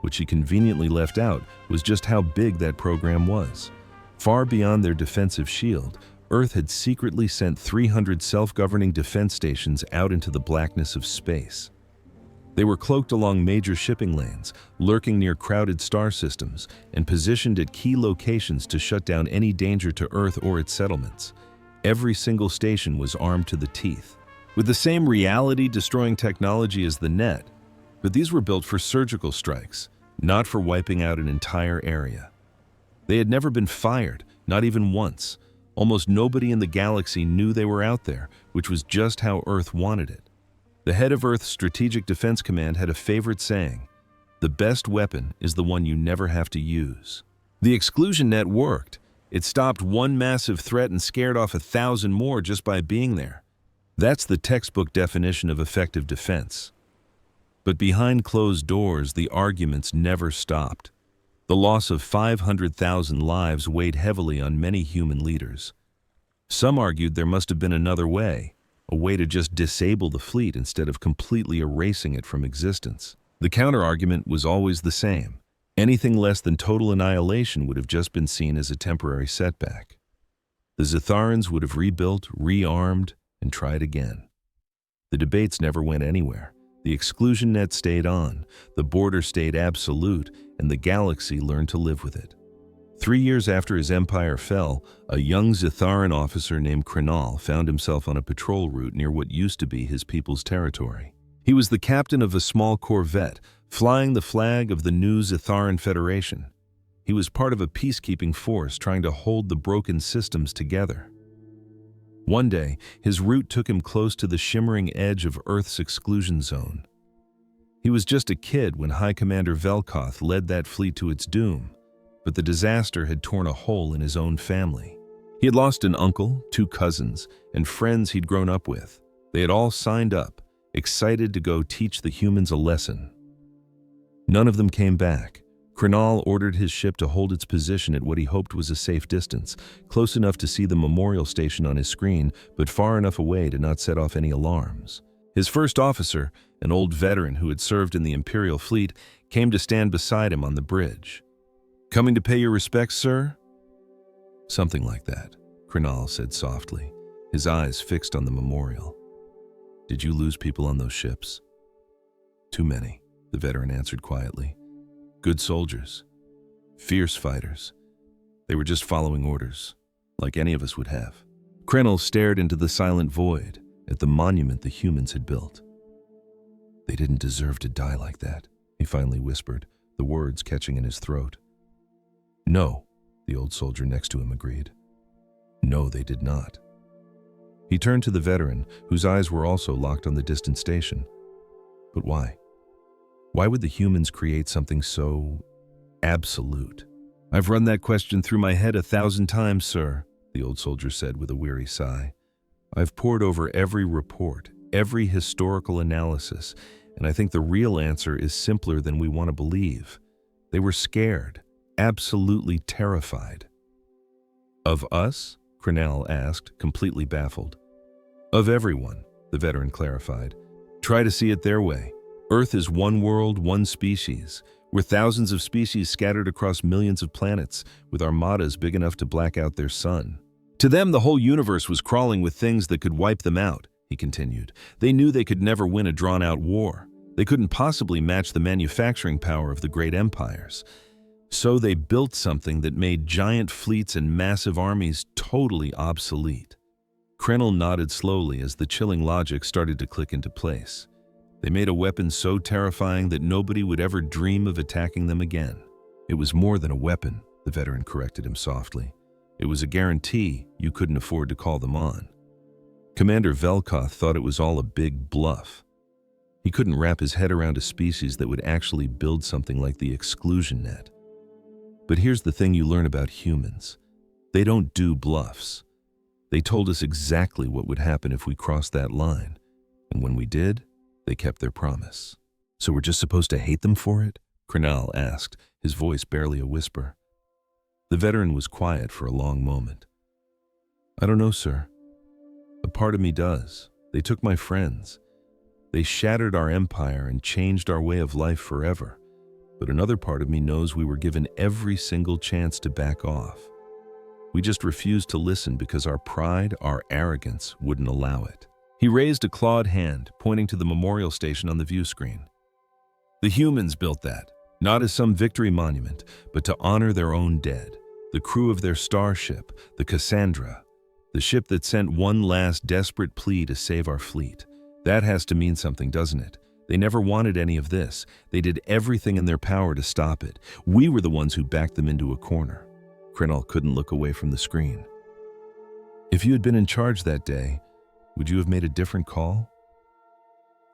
What she conveniently left out was just how big that program was. Far beyond their defensive shield, Earth had secretly sent 300 self-governing defense stations out into the blackness of space. They were cloaked along major shipping lanes, lurking near crowded star systems, and positioned at key locations to shut down any danger to Earth or its settlements. Every single station was armed to the teeth, with the same reality-destroying technology as the net, but these were built for surgical strikes, not for wiping out an entire area. They had never been fired, not even once. Almost nobody in the galaxy knew they were out there, which was just how Earth wanted it. The head of Earth's Strategic Defense Command had a favorite saying: "The best weapon is the one you never have to use." The exclusion net worked. It stopped one massive threat and scared off 1,000 more just by being there. That's the textbook definition of effective defense. But behind closed doors, the arguments never stopped. The loss of 500,000 lives weighed heavily on many human leaders. Some argued there must have been another way, a way to just disable the fleet instead of completely erasing it from existence. The counter-argument was always the same. Anything less than total annihilation would have just been seen as a temporary setback. The Zetharans would have rebuilt, rearmed, and tried again. The debates never went anywhere. The exclusion net stayed on, the border stayed absolute, and the galaxy learned to live with it. 3 years after his empire fell, a young Zetharan officer named Krenal found himself on a patrol route near what used to be his people's territory. He was the captain of a small corvette, flying the flag of the new Zetharan Federation. He was part of a peacekeeping force trying to hold the broken systems together. One day, his route took him close to the shimmering edge of Earth's exclusion zone. He was just a kid when High Commander Velkoth led that fleet to its doom, but the disaster had torn a hole in his own family. He had lost an uncle, 2 cousins, and friends he'd grown up with. They had all signed up, excited to go teach the humans a lesson. None of them came back. Krenal ordered his ship to hold its position at what he hoped was a safe distance, close enough to see the memorial station on his screen, but far enough away to not set off any alarms. His first officer, an old veteran who had served in the Imperial fleet, came to stand beside him on the bridge. "Coming to pay your respects, sir?" "Something like that," Krenal said softly, his eyes fixed on the memorial. "Did you lose people on those ships?" "Too many," the veteran answered quietly. "Good soldiers. Fierce fighters. They were just following orders, like any of us would have." Krenal stared into the silent void, at the monument the humans had built. "They didn't deserve to die like that," he finally whispered, the words catching in his throat. "No," the old soldier next to him agreed. "No, they did not." He turned to the veteran, whose eyes were also locked on the distant station. "But why? Why would the humans create something so absolute?" "I've run that question through my head 1,000 times, sir," the old soldier said with a weary sigh. "I've pored over every report, every historical analysis, and I think the real answer is simpler than we want to believe. They were scared, absolutely terrified." "Of us?" Krenal asked, completely baffled. "Of everyone," the veteran clarified. "Try to see it their way. Earth is one world, one species. We're thousands of species scattered across millions of planets, with armadas big enough to black out their sun. To them, the whole universe was crawling with things that could wipe them out," he continued. "They knew they could never win a drawn-out war. They couldn't possibly match the manufacturing power of the great empires. So they built something that made giant fleets and massive armies totally obsolete." Krenal nodded slowly as the chilling logic started to click into place. They made a weapon so terrifying that nobody would ever dream of attacking them again. "It was more than a weapon," the veteran corrected him softly. "It was a guarantee you couldn't afford to call them on." Commander Velkoth thought it was all a big bluff. He couldn't wrap his head around a species that would actually build something like the exclusion net. But here's the thing you learn about humans. They don't do bluffs. They told us exactly what would happen if we crossed that line. And when we did, they kept their promise. "So we're just supposed to hate them for it?" Krenal asked, his voice barely a whisper. The veteran was quiet for a long moment. "I don't know, sir. A part of me does. They took my friends. They shattered our empire and changed our way of life forever. But another part of me knows we were given every single chance to back off. We just refused to listen because our pride, our arrogance, wouldn't allow it." He raised a clawed hand, pointing to the memorial station on the view screen. The humans built that, not as some victory monument, but to honor their own dead. The crew of their starship, the Cassandra, the ship that sent one last desperate plea to save our fleet. That has to mean something, doesn't it? They never wanted any of this. They did everything in their power to stop it. We were the ones who backed them into a corner. Crenal couldn't look away from the screen. If you had been in charge that day, would you have made a different call?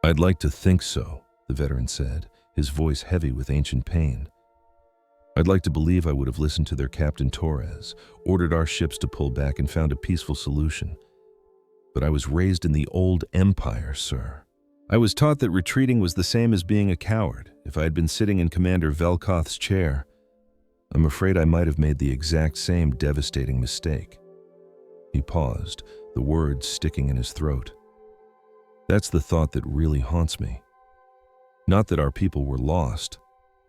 I'd like to think so, the veteran said, his voice heavy with ancient pain. I'd like to believe I would have listened to their Captain Torres, ordered our ships to pull back and found a peaceful solution. But I was raised in the old empire, sir. I was taught that retreating was the same as being a coward. If I had been sitting in Commander Velkoth's chair, I'm afraid I might have made the exact same devastating mistake. He paused, the words sticking in his throat. That's the thought that really haunts me. Not that our people were lost,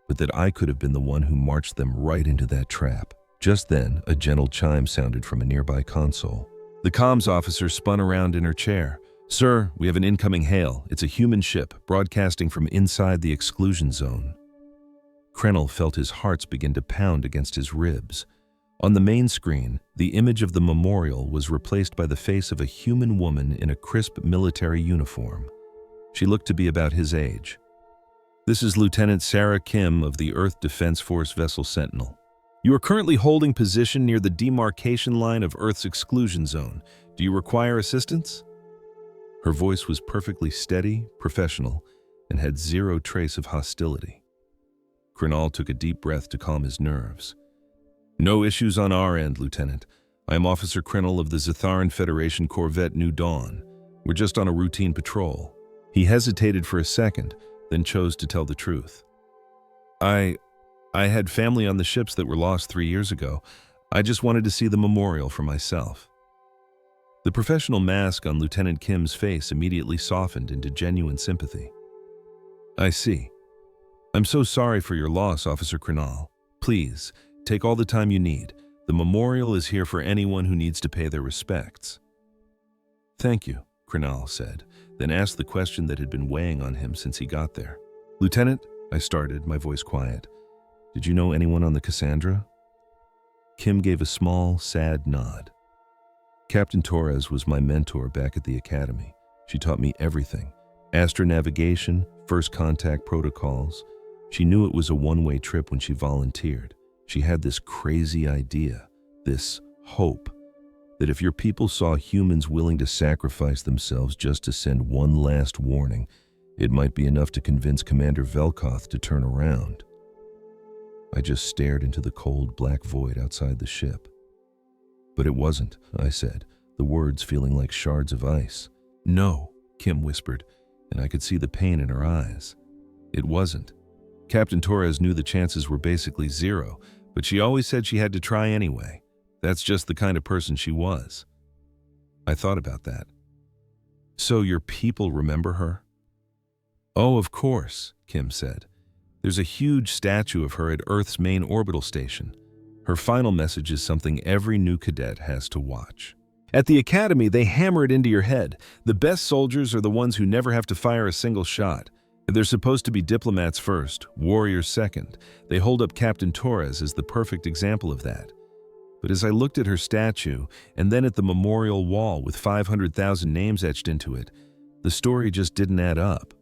but that I could have been the one who marched them right into that trap. Just then, a gentle chime sounded from a nearby console. The comms officer spun around in her chair. Sir, we have an incoming hail. It's a human ship, broadcasting from inside the exclusion zone. Crenal felt his heart begin to pound against his ribs. On the main screen, the image of the memorial was replaced by the face of a human woman in a crisp military uniform. She looked to be about his age. This is Lieutenant Sarah Kim of the Earth Defense Force vessel Sentinel. You are currently holding position near the demarcation line of Earth's exclusion zone. Do you require assistance? Her voice was perfectly steady, professional, and had zero trace of hostility. Crenal took a deep breath to calm his nerves. No issues on our end, Lieutenant. I am Officer Crenal of the Zatharan Federation corvette New Dawn. We're just on a routine patrol. He hesitated for a second, then chose to tell the truth. I had family on the ships that were lost 3 years ago. I just wanted to see the memorial for myself. The professional mask on Lieutenant Kim's face immediately softened into genuine sympathy. I see. I'm so sorry for your loss, Officer Crenal. Please, take all the time you need. The memorial is here for anyone who needs to pay their respects. Thank you, Crenal said, then asked the question that had been weighing on him since he got there. Lieutenant, I started, my voice quiet. Did you know anyone on the Cassandra? Kim gave a small, sad nod. Captain Torres was my mentor back at the academy. She taught me everything. Astronavigation, first contact protocols. She knew it was a one-way trip when she volunteered. She had this crazy idea, this hope, that if your people saw humans willing to sacrifice themselves just to send one last warning, it might be enough to convince Commander Velkoth to turn around. I just stared into the cold black void outside the ship. But it wasn't, I said, the words feeling like shards of ice. No, Kim whispered, and I could see the pain in her eyes. It wasn't. Captain Torres knew the chances were basically zero, but she always said she had to try anyway. That's just the kind of person she was. I thought about that. So your people remember her? Oh, of course, Kim said. There's a huge statue of her at Earth's main orbital station. Her final message is something every new cadet has to watch. At the academy, they hammer it into your head. The best soldiers are the ones who never have to fire a single shot. They're supposed to be diplomats first, warriors second. They hold up Captain Torres as the perfect example of that. But as I looked at her statue, and then at the memorial wall with 500,000 names etched into it, the story just didn't add up.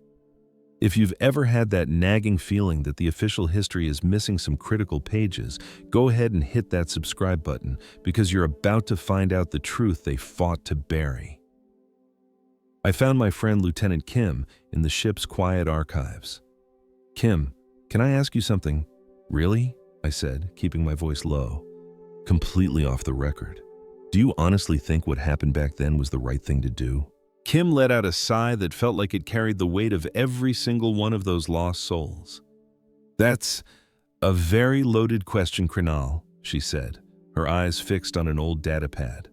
If you've ever had that nagging feeling that the official history is missing some critical pages, go ahead and hit that subscribe button, because you're about to find out the truth they fought to bury. I found my friend Lieutenant Kim in the ship's quiet archives. Kim, can I ask you something? Really? I said, keeping my voice low. Completely off the record. Do you honestly think what happened back then was the right thing to do? Kim let out a sigh that felt like it carried the weight of every single one of those lost souls. That's a very loaded question, Crenal, she said, her eyes fixed on an old datapad.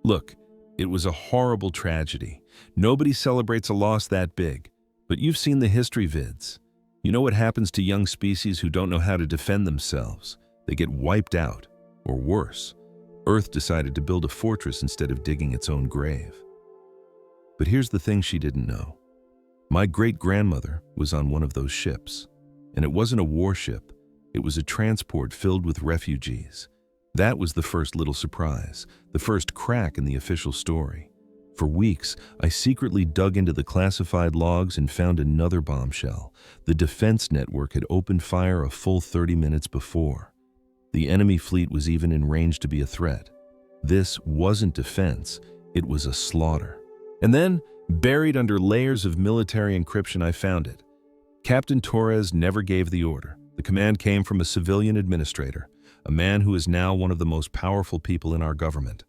Look, it was a horrible tragedy. Nobody celebrates a loss that big, but you've seen the history vids. You know what happens to young species who don't know how to defend themselves. They get wiped out, or worse. Earth decided to build a fortress instead of digging its own grave. But here's the thing she didn't know. My great-grandmother was on one of those ships, and it wasn't a warship, it was a transport filled with refugees. That was the first little surprise, the first crack in the official story. For weeks, I secretly dug into the classified logs and found another bombshell. The defense network had opened fire a full 30 minutes before. The enemy fleet was even in range to be a threat. This wasn't defense, it was a slaughter. And then, buried under layers of military encryption, I found it. Captain Torres never gave the order. The command came from a civilian administrator, a man who is now one of the most powerful people in our government.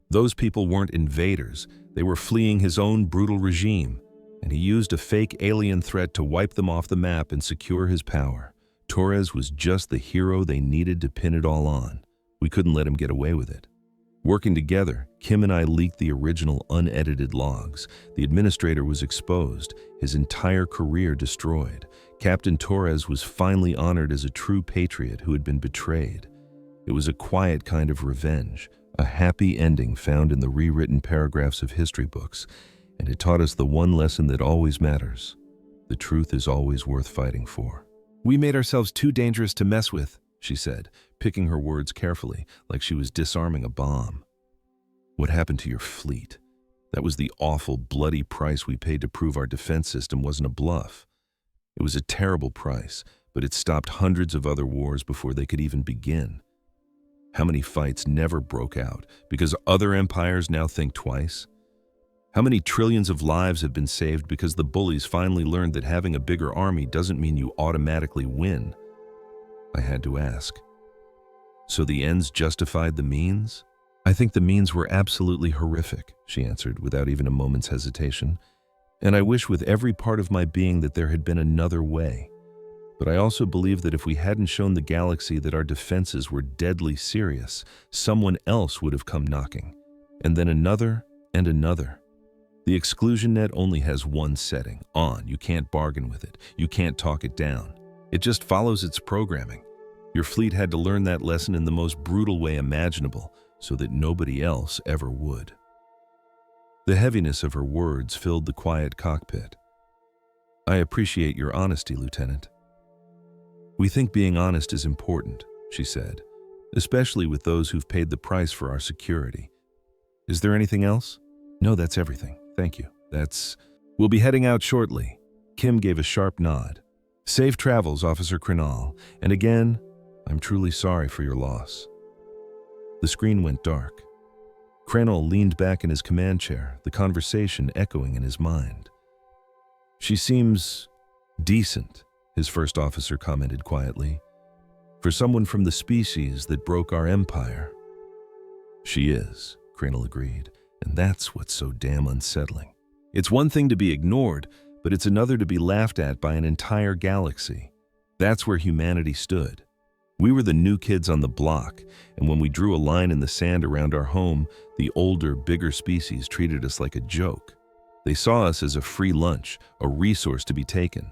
Those people weren't invaders, they were fleeing his own brutal regime, and he used a fake alien threat to wipe them off the map and secure his power. Torres was just the hero they needed to pin it all on. We couldn't let him get away with it. Working together, Kim and I leaked the original unedited logs. The administrator was exposed, his entire career destroyed. Captain Torres was finally honored as a true patriot who had been betrayed. It was a quiet kind of revenge, a happy ending found in the rewritten paragraphs of history books, and it taught us the one lesson that always matters. The truth is always worth fighting for. "We made ourselves too dangerous to mess with," she said, picking her words carefully, like she was disarming a bomb. "What happened to your fleet? That was the awful, bloody price we paid to prove our defense system wasn't a bluff. It was a terrible price, but it stopped hundreds of other wars before they could even begin. How many fights never broke out because other empires now think twice? How many trillions of lives have been saved because the bullies finally learned that having a bigger army doesn't mean you automatically win?" I had to ask. "So the ends justified the means?" "I think the means were absolutely horrific," she answered without even a moment's hesitation. "And I wish with every part of my being that there had been another way. But I also believe that if we hadn't shown the galaxy that our defenses were deadly serious, someone else would have come knocking. And then another and another. The exclusion net only has one setting, on. You can't bargain with it. You can't talk it down. It just follows its programming. Your fleet had to learn that lesson in the most brutal way imaginable, so that nobody else ever would." The heaviness of her words filled the quiet cockpit. "I appreciate your honesty, Lieutenant. We think being honest is important," she said, "especially with those who've paid the price for our security. Is there anything else?" "No, that's everything. Thank you. We'll be heading out shortly." Kim gave a sharp nod. "Safe travels, Officer Crenal. And again, I'm truly sorry for your loss." The screen went dark. Crenal leaned back in his command chair, the conversation echoing in his mind. "She seems decent," his first officer commented quietly. "For someone from the species that broke our empire." "She is," Crenal agreed, "and that's what's so damn unsettling. It's one thing to be ignored, but it's another to be laughed at by an entire galaxy. That's where humanity stood. We were the new kids on the block, and when we drew a line in the sand around our home, the older, bigger species treated us like a joke. They saw us as a free lunch, a resource to be taken.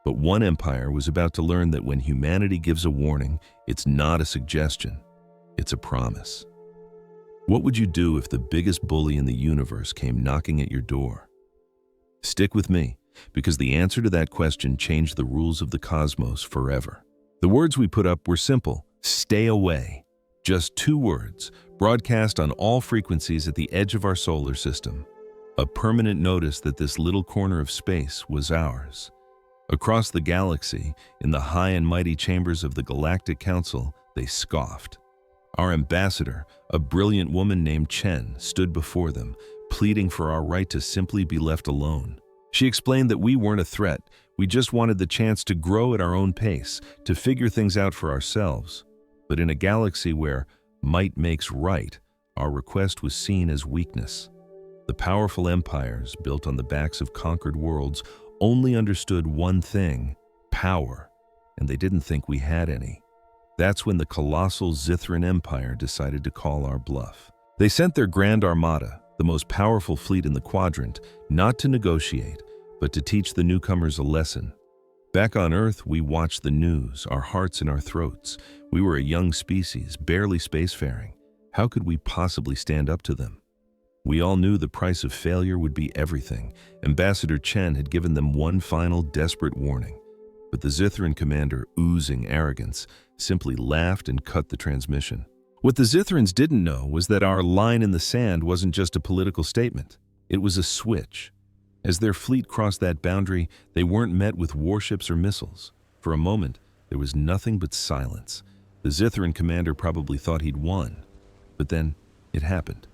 But one empire was about to learn that when humanity gives a warning, it's not a suggestion, it's a promise. What would you do if the biggest bully in the universe came knocking at your door? Stick with me, because the answer to that question changed the rules of the cosmos forever. The words we put up were simple: stay away. Just 2 words, broadcast on all frequencies at the edge of our solar system. A permanent notice that this little corner of space was ours. Across the galaxy, in the high and mighty chambers of the Galactic Council, they scoffed. Our ambassador, a brilliant woman named Chen, stood before them, pleading for our right to simply be left alone. She explained that we weren't a threat, we just wanted the chance to grow at our own pace, to figure things out for ourselves. But in a galaxy where might makes right, our request was seen as weakness. The powerful empires, built on the backs of conquered worlds, only understood one thing: power, and they didn't think we had any. That's when the colossal Zithran Empire decided to call our bluff. They sent their Grand Armada, the most powerful fleet in the quadrant, not to negotiate, but to teach the newcomers a lesson. Back on Earth, we watched the news, our hearts in our throats. We were a young species, barely spacefaring. How could we possibly stand up to them? We all knew the price of failure would be everything. Ambassador Chen had given them one final desperate warning, but the Zithran commander, oozing arrogance, simply laughed and cut the transmission. What the Zithrans didn't know was that our line in the sand wasn't just a political statement. It was a switch. As their fleet crossed that boundary, they weren't met with warships or missiles. For a moment, there was nothing but silence. The Zithran commander probably thought he'd won. But then, it happened.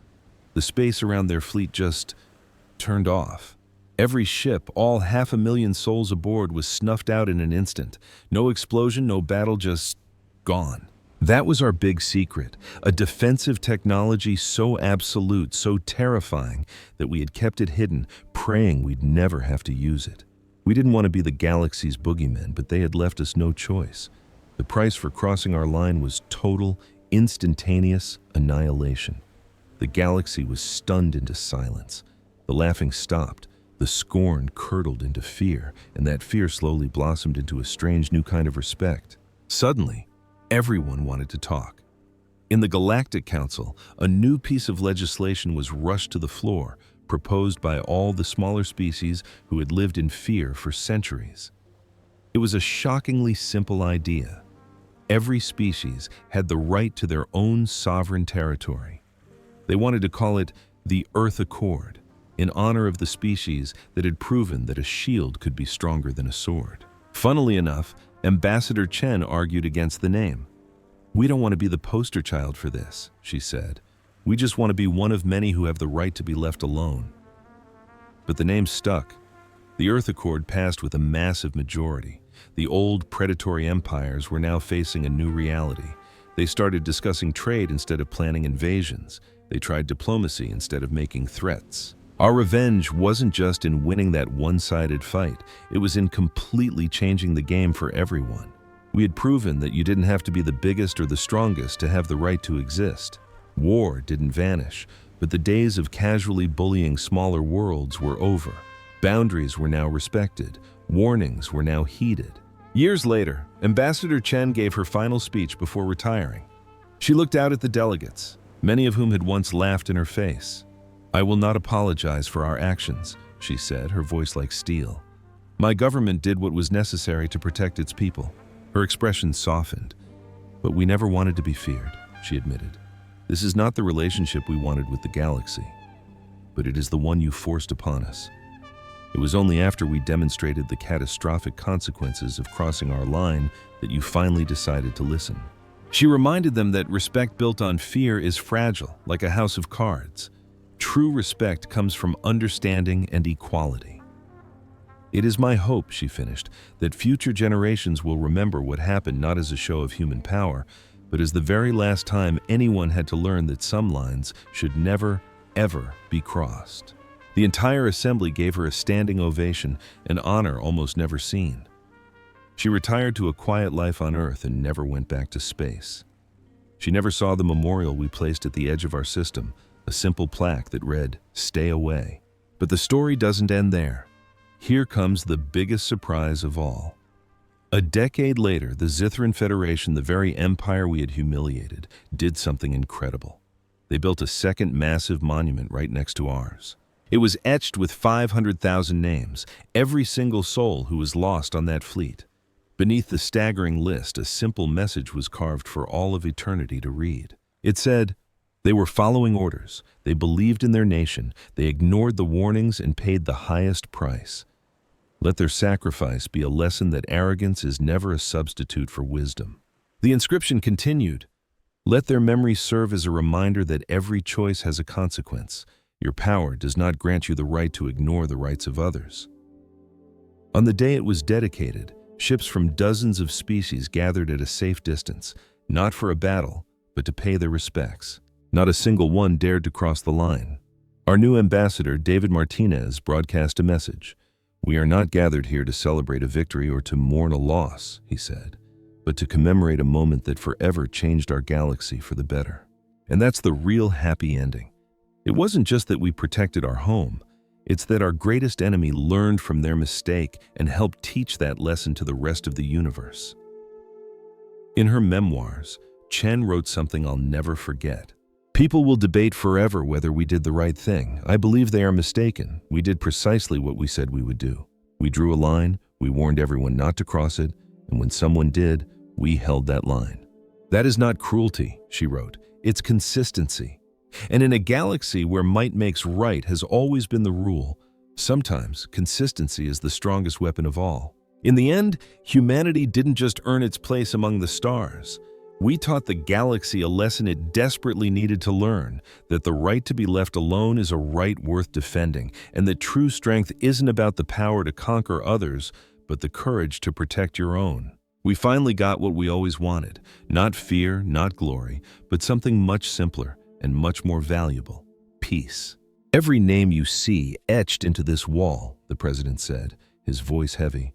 The space around their fleet just turned off. Every ship, all 500,000 souls aboard, was snuffed out in an instant. No explosion, no battle, just gone. That was our big secret, a defensive technology so absolute, so terrifying, that we had kept it hidden, praying we'd never have to use it. We didn't want to be the galaxy's boogeymen, but they had left us no choice. The price for crossing our line was total, instantaneous annihilation. The galaxy was stunned into silence. The laughing stopped. The scorn curdled into fear, and that fear slowly blossomed into a strange new kind of respect. Suddenly, everyone wanted to talk. In the Galactic Council, a new piece of legislation was rushed to the floor, proposed by all the smaller species who had lived in fear for centuries. It was a shockingly simple idea. Every species had the right to their own sovereign territory. They wanted to call it the Earth Accord, in honor of the species that had proven that a shield could be stronger than a sword. Funnily enough, Ambassador Chen argued against the name. "We don't want to be the poster child for this," she said. "We just want to be one of many who have the right to be left alone." But the name stuck. The Earth Accord passed with a massive majority. The old predatory empires were now facing a new reality. They started discussing trade instead of planning invasions. They tried diplomacy instead of making threats. Our revenge wasn't just in winning that one-sided fight. It was in completely changing the game for everyone. We had proven that you didn't have to be the biggest or the strongest to have the right to exist. War didn't vanish, but the days of casually bullying smaller worlds were over. Boundaries were now respected. Warnings were now heeded. Years later, Ambassador Chen gave her final speech before retiring. She looked out at the delegates, many of whom had once laughed in her face. "I will not apologize for our actions," she said, her voice like steel. "My government did what was necessary to protect its people." Her expression softened. "But we never wanted to be feared," she admitted. "This is not the relationship we wanted with the galaxy, but it is the one you forced upon us. It was only after we demonstrated the catastrophic consequences of crossing our line that you finally decided to listen." She reminded them that respect built on fear is fragile, like a house of cards. True respect comes from understanding and equality. "It is my hope," she finished, "that future generations will remember what happened not as a show of human power, but as the very last time anyone had to learn that some lines should never, ever be crossed." The entire assembly gave her a standing ovation, an honor almost never seen. She retired to a quiet life on Earth and never went back to space. She never saw the memorial we placed at the edge of our system, a simple plaque that read, "Stay away." But the story doesn't end there. Here comes the biggest surprise of all. A decade later, the Zithran Federation, the very empire we had humiliated, did something incredible. They built a second massive monument right next to ours. It was etched with 500,000 names, every single soul who was lost on that fleet. Beneath the staggering list, a simple message was carved for all of eternity to read. It said, "They were following orders, they believed in their nation, they ignored the warnings and paid the highest price. Let their sacrifice be a lesson that arrogance is never a substitute for wisdom." The inscription continued, "Let their memory serve as a reminder that every choice has a consequence. Your power does not grant you the right to ignore the rights of others." On the day it was dedicated, ships from dozens of species gathered at a safe distance, not for a battle, but to pay their respects. Not a single one dared to cross the line. Our new ambassador, David Martinez, broadcast a message. "We are not gathered here to celebrate a victory or to mourn a loss," he said, "but to commemorate a moment that forever changed our galaxy for the better." And that's the real happy ending. It wasn't just that we protected our home, it's that our greatest enemy learned from their mistake and helped teach that lesson to the rest of the universe. In her memoirs, Chen wrote something I'll never forget. People will debate forever whether we did the right thing. I believe they are mistaken. We did precisely what we said we would do. We drew a line, we warned everyone not to cross it, and when someone did, we held that line. That is not cruelty, she wrote. It's consistency. And in a galaxy where might makes right has always been the rule, sometimes consistency is the strongest weapon of all. In the end, humanity didn't just earn its place among the stars. We taught the galaxy a lesson it desperately needed to learn, that the right to be left alone is a right worth defending, and that true strength isn't about the power to conquer others, but the courage to protect your own. We finally got what we always wanted, not fear, not glory, but something much simpler and much more valuable: peace. Every name you see etched into this wall, the president said, his voice heavy,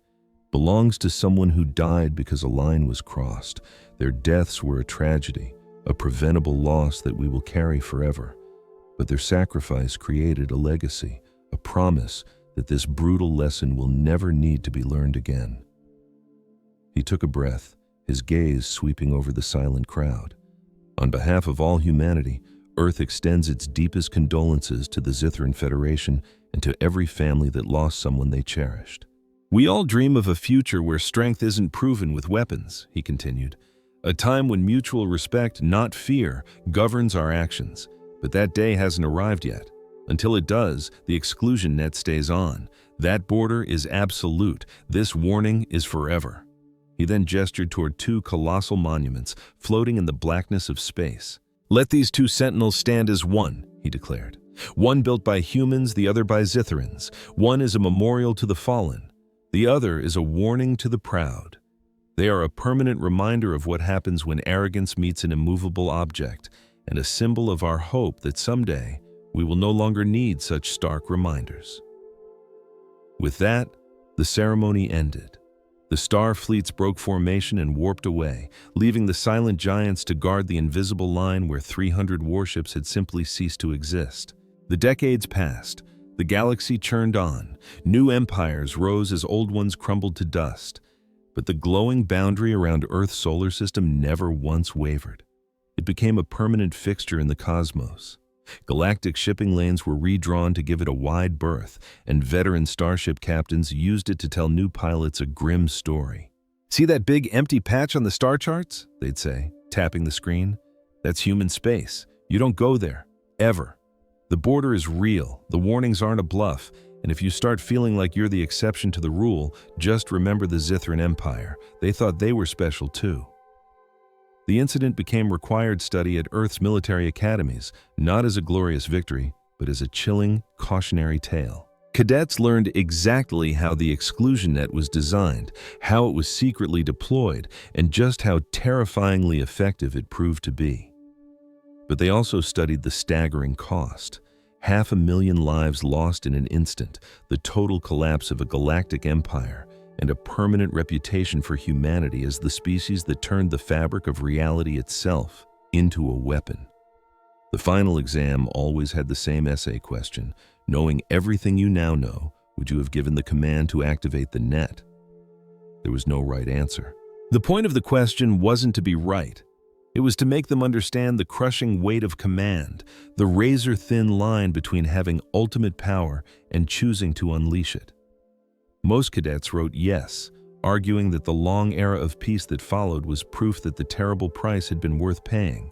belongs to someone who died because a line was crossed. Their deaths were a tragedy, a preventable loss that we will carry forever. But their sacrifice created a legacy, a promise that this brutal lesson will never need to be learned again. He took a breath, his gaze sweeping over the silent crowd. On behalf of all humanity, Earth extends its deepest condolences to the Zithran Federation and to every family that lost someone they cherished. We all dream of a future where strength isn't proven with weapons, he continued. A time when mutual respect, not fear, governs our actions. But that day hasn't arrived yet. Until it does, the exclusion net stays on. That border is absolute. This warning is forever. He then gestured toward two colossal monuments floating in the blackness of space. Let these two sentinels stand as one, he declared. One built by humans, the other by Zithrans. One is a memorial to the fallen. The other is a warning to the proud. They are a permanent reminder of what happens when arrogance meets an immovable object, and a symbol of our hope that someday we will no longer need such stark reminders. With that, the ceremony ended. The star fleets broke formation and warped away, leaving the silent giants to guard the invisible line where 300 warships had simply ceased to exist. The decades passed. The galaxy churned on. New empires rose as old ones crumbled to dust. But the glowing boundary around Earth's solar system never once wavered. It became a permanent fixture in the cosmos. Galactic shipping lanes were redrawn to give it a wide berth, and veteran starship captains used it to tell new pilots a grim story. "See that big empty patch on the star charts?" they'd say, tapping the screen. "That's human space. You don't go there. Ever. The border is real. The warnings aren't a bluff. And if you start feeling like you're the exception to the rule, just remember the Zithran Empire. They thought they were special too." The incident became required study at Earth's military academies, not as a glorious victory, but as a chilling, cautionary tale. Cadets learned exactly how the exclusion net was designed, how it was secretly deployed, and just how terrifyingly effective it proved to be. But they also studied the staggering cost. 500,000 lives lost in an instant, the total collapse of a galactic empire, and a permanent reputation for humanity as the species that turned the fabric of reality itself into a weapon. The final exam always had the same essay question: knowing everything you now know, would you have given the command to activate the net? There was no right answer. The point of the question wasn't to be right. It was to make them understand the crushing weight of command, the razor-thin line between having ultimate power and choosing to unleash it. Most cadets wrote yes, arguing that the long era of peace that followed was proof that the terrible price had been worth paying.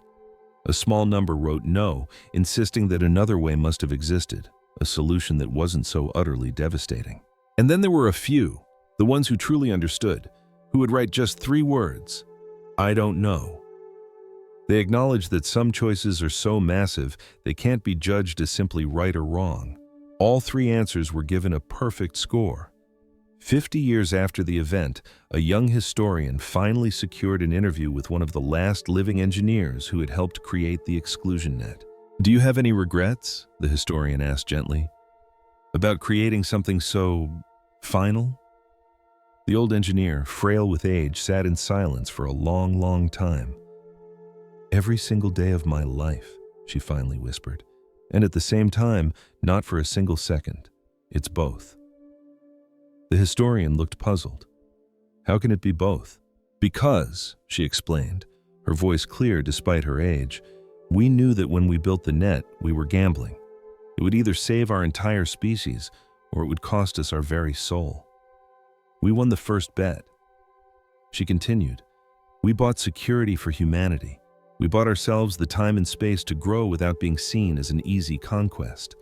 A small number wrote no, insisting that another way must have existed, a solution that wasn't so utterly devastating. And then there were a few, the ones who truly understood, who would write just 3 words: "I don't know." They acknowledged that some choices are so massive they can't be judged as simply right or wrong. All 3 answers were given a perfect score. 50 years after the event, a young historian finally secured an interview with one of the last living engineers who had helped create the exclusion net. "Do you have any regrets?" the historian asked gently. "About creating something so final?" The old engineer, frail with age, sat in silence for a long, long time. "Every single day of my life," she finally whispered. "And at the same time, not for a single second. It's both." The historian looked puzzled. "How can it be both?" "Because," she explained, her voice clear despite her age, We knew that when we built the net, we were gambling. It would either save our entire species, or it would cost us our very soul. We won the first bet. She continued, we bought security for humanity. We bought ourselves the time and space to grow without being seen as an easy conquest.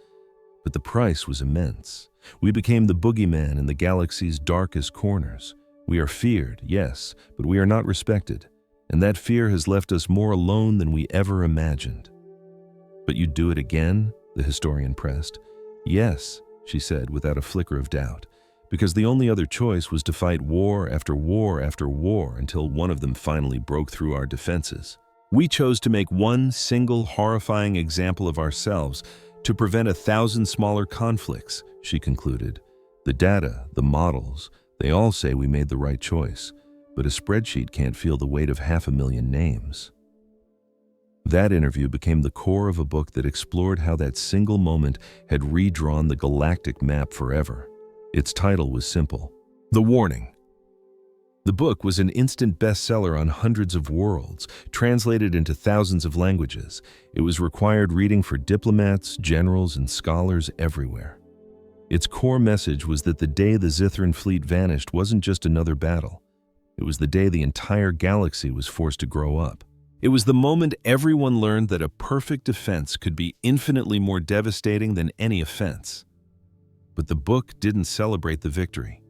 But the price was immense. We became the boogeyman in the galaxy's darkest corners. We are feared, yes, but we are not respected. And that fear has left us more alone than we ever imagined. But you'd do it again? The historian pressed. Yes, she said without a flicker of doubt, because the only other choice was to fight war after war after war until one of them finally broke through our defenses. We chose to make one single horrifying example of ourselves to prevent 1,000 smaller conflicts, she concluded. The data, the models, they all say we made the right choice, but a spreadsheet can't feel the weight of 500,000 names. That interview became the core of a book that explored how that single moment had redrawn the galactic map forever. Its title was simple, The Warning. The book was an instant bestseller on hundreds of worlds, translated into thousands of languages. It was required reading for diplomats, generals, and scholars everywhere. Its core message was that the day the Zithran fleet vanished wasn't just another battle. It was the day the entire galaxy was forced to grow up. It was the moment everyone learned that a perfect defense could be infinitely more devastating than any offense. But the book didn't celebrate the victory.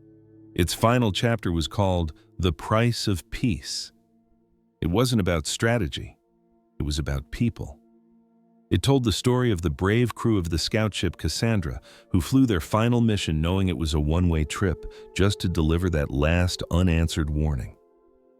Its final chapter was called The Price of Peace. It wasn't about strategy. It was about people. It told the story of the brave crew of the scout ship Cassandra, who flew their final mission knowing it was a one-way trip, just to deliver that last unanswered warning.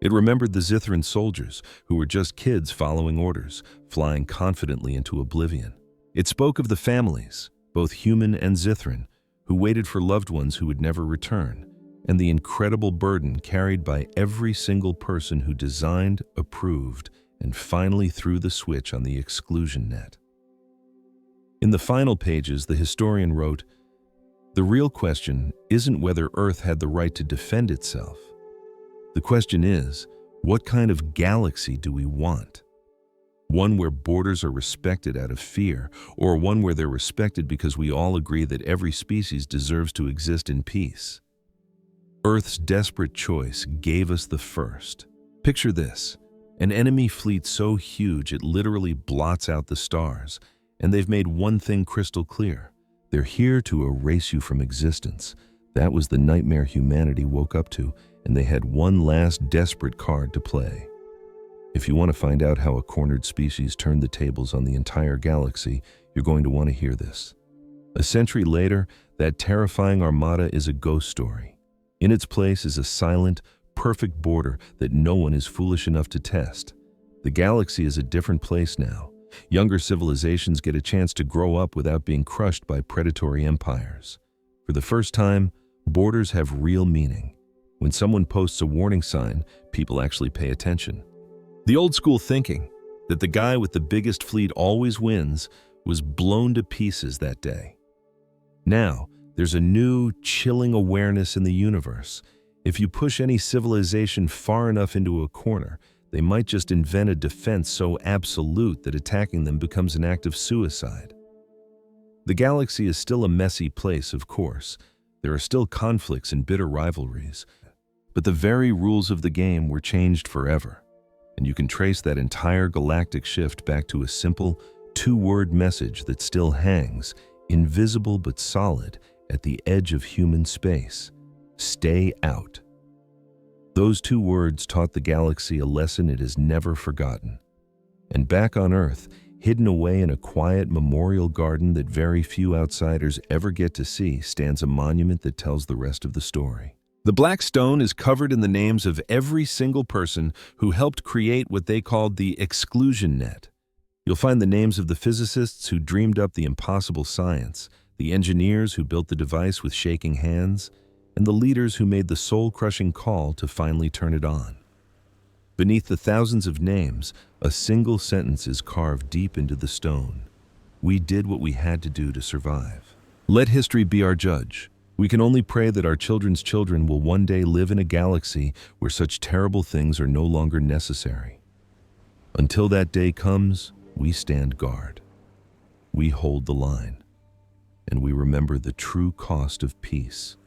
It remembered the Zithran soldiers, who were just kids following orders, flying confidently into oblivion. It spoke of the families, both human and Zithran, who waited for loved ones who would never return, and the incredible burden carried by every single person who designed, approved, and finally threw the switch on the exclusion net. In the final pages, the historian wrote, "The real question isn't whether Earth had the right to defend itself. The question is, what kind of galaxy do we want? One where borders are respected out of fear, or one where they're respected because we all agree that every species deserves to exist in peace? Earth's desperate choice gave us the first. Picture this, an enemy fleet so huge it literally blots out the stars, and they've made one thing crystal clear. They're here to erase you from existence. That was the nightmare humanity woke up to, and they had one last desperate card to play. If you want to find out how a cornered species turned the tables on the entire galaxy, you're going to want to hear this. A century later, that terrifying armada is a ghost story. In its place is a silent, perfect border that no one is foolish enough to test. The galaxy is a different place now. Younger civilizations get a chance to grow up without being crushed by predatory empires. For the first time, borders have real meaning. When someone posts a warning sign, people actually pay attention. The old school thinking that the guy with the biggest fleet always wins was blown to pieces that day. Now, there's a new, chilling awareness in the universe. If you push any civilization far enough into a corner, they might just invent a defense so absolute that attacking them becomes an act of suicide. The galaxy is still a messy place, of course. There are still conflicts and bitter rivalries. But the very rules of the game were changed forever. And you can trace that entire galactic shift back to a simple, two-word message that still hangs, invisible but solid, at the edge of human space. Stay out. Those two words taught the galaxy a lesson it has never forgotten. And back on Earth, hidden away in a quiet memorial garden that very few outsiders ever get to see, stands a monument that tells the rest of the story. The black stone is covered in the names of every single person who helped create what they called the exclusion net. You'll find the names of the physicists who dreamed up the impossible science, the engineers who built the device with shaking hands, and the leaders who made the soul-crushing call to finally turn it on. Beneath the thousands of names, a single sentence is carved deep into the stone. We did what we had to do to survive. Let history be our judge. We can only pray that our children's children will one day live in a galaxy where such terrible things are no longer necessary. Until that day comes, We stand guard. We hold the line. And we remember the true cost of peace.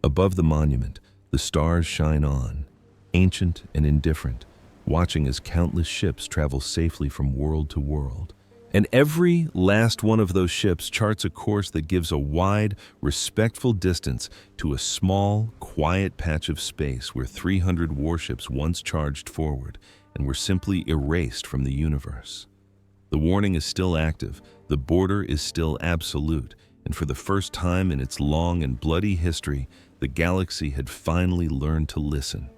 Above the monument, the stars shine on, ancient and indifferent, watching as countless ships travel safely from world to world. And every last one of those ships charts a course that gives a wide, respectful distance to a small, quiet patch of space where 300 warships once charged forward and were simply erased from the universe. The warning is still active, the border is still absolute, and for the first time in its long and bloody history, the galaxy had finally learned to listen.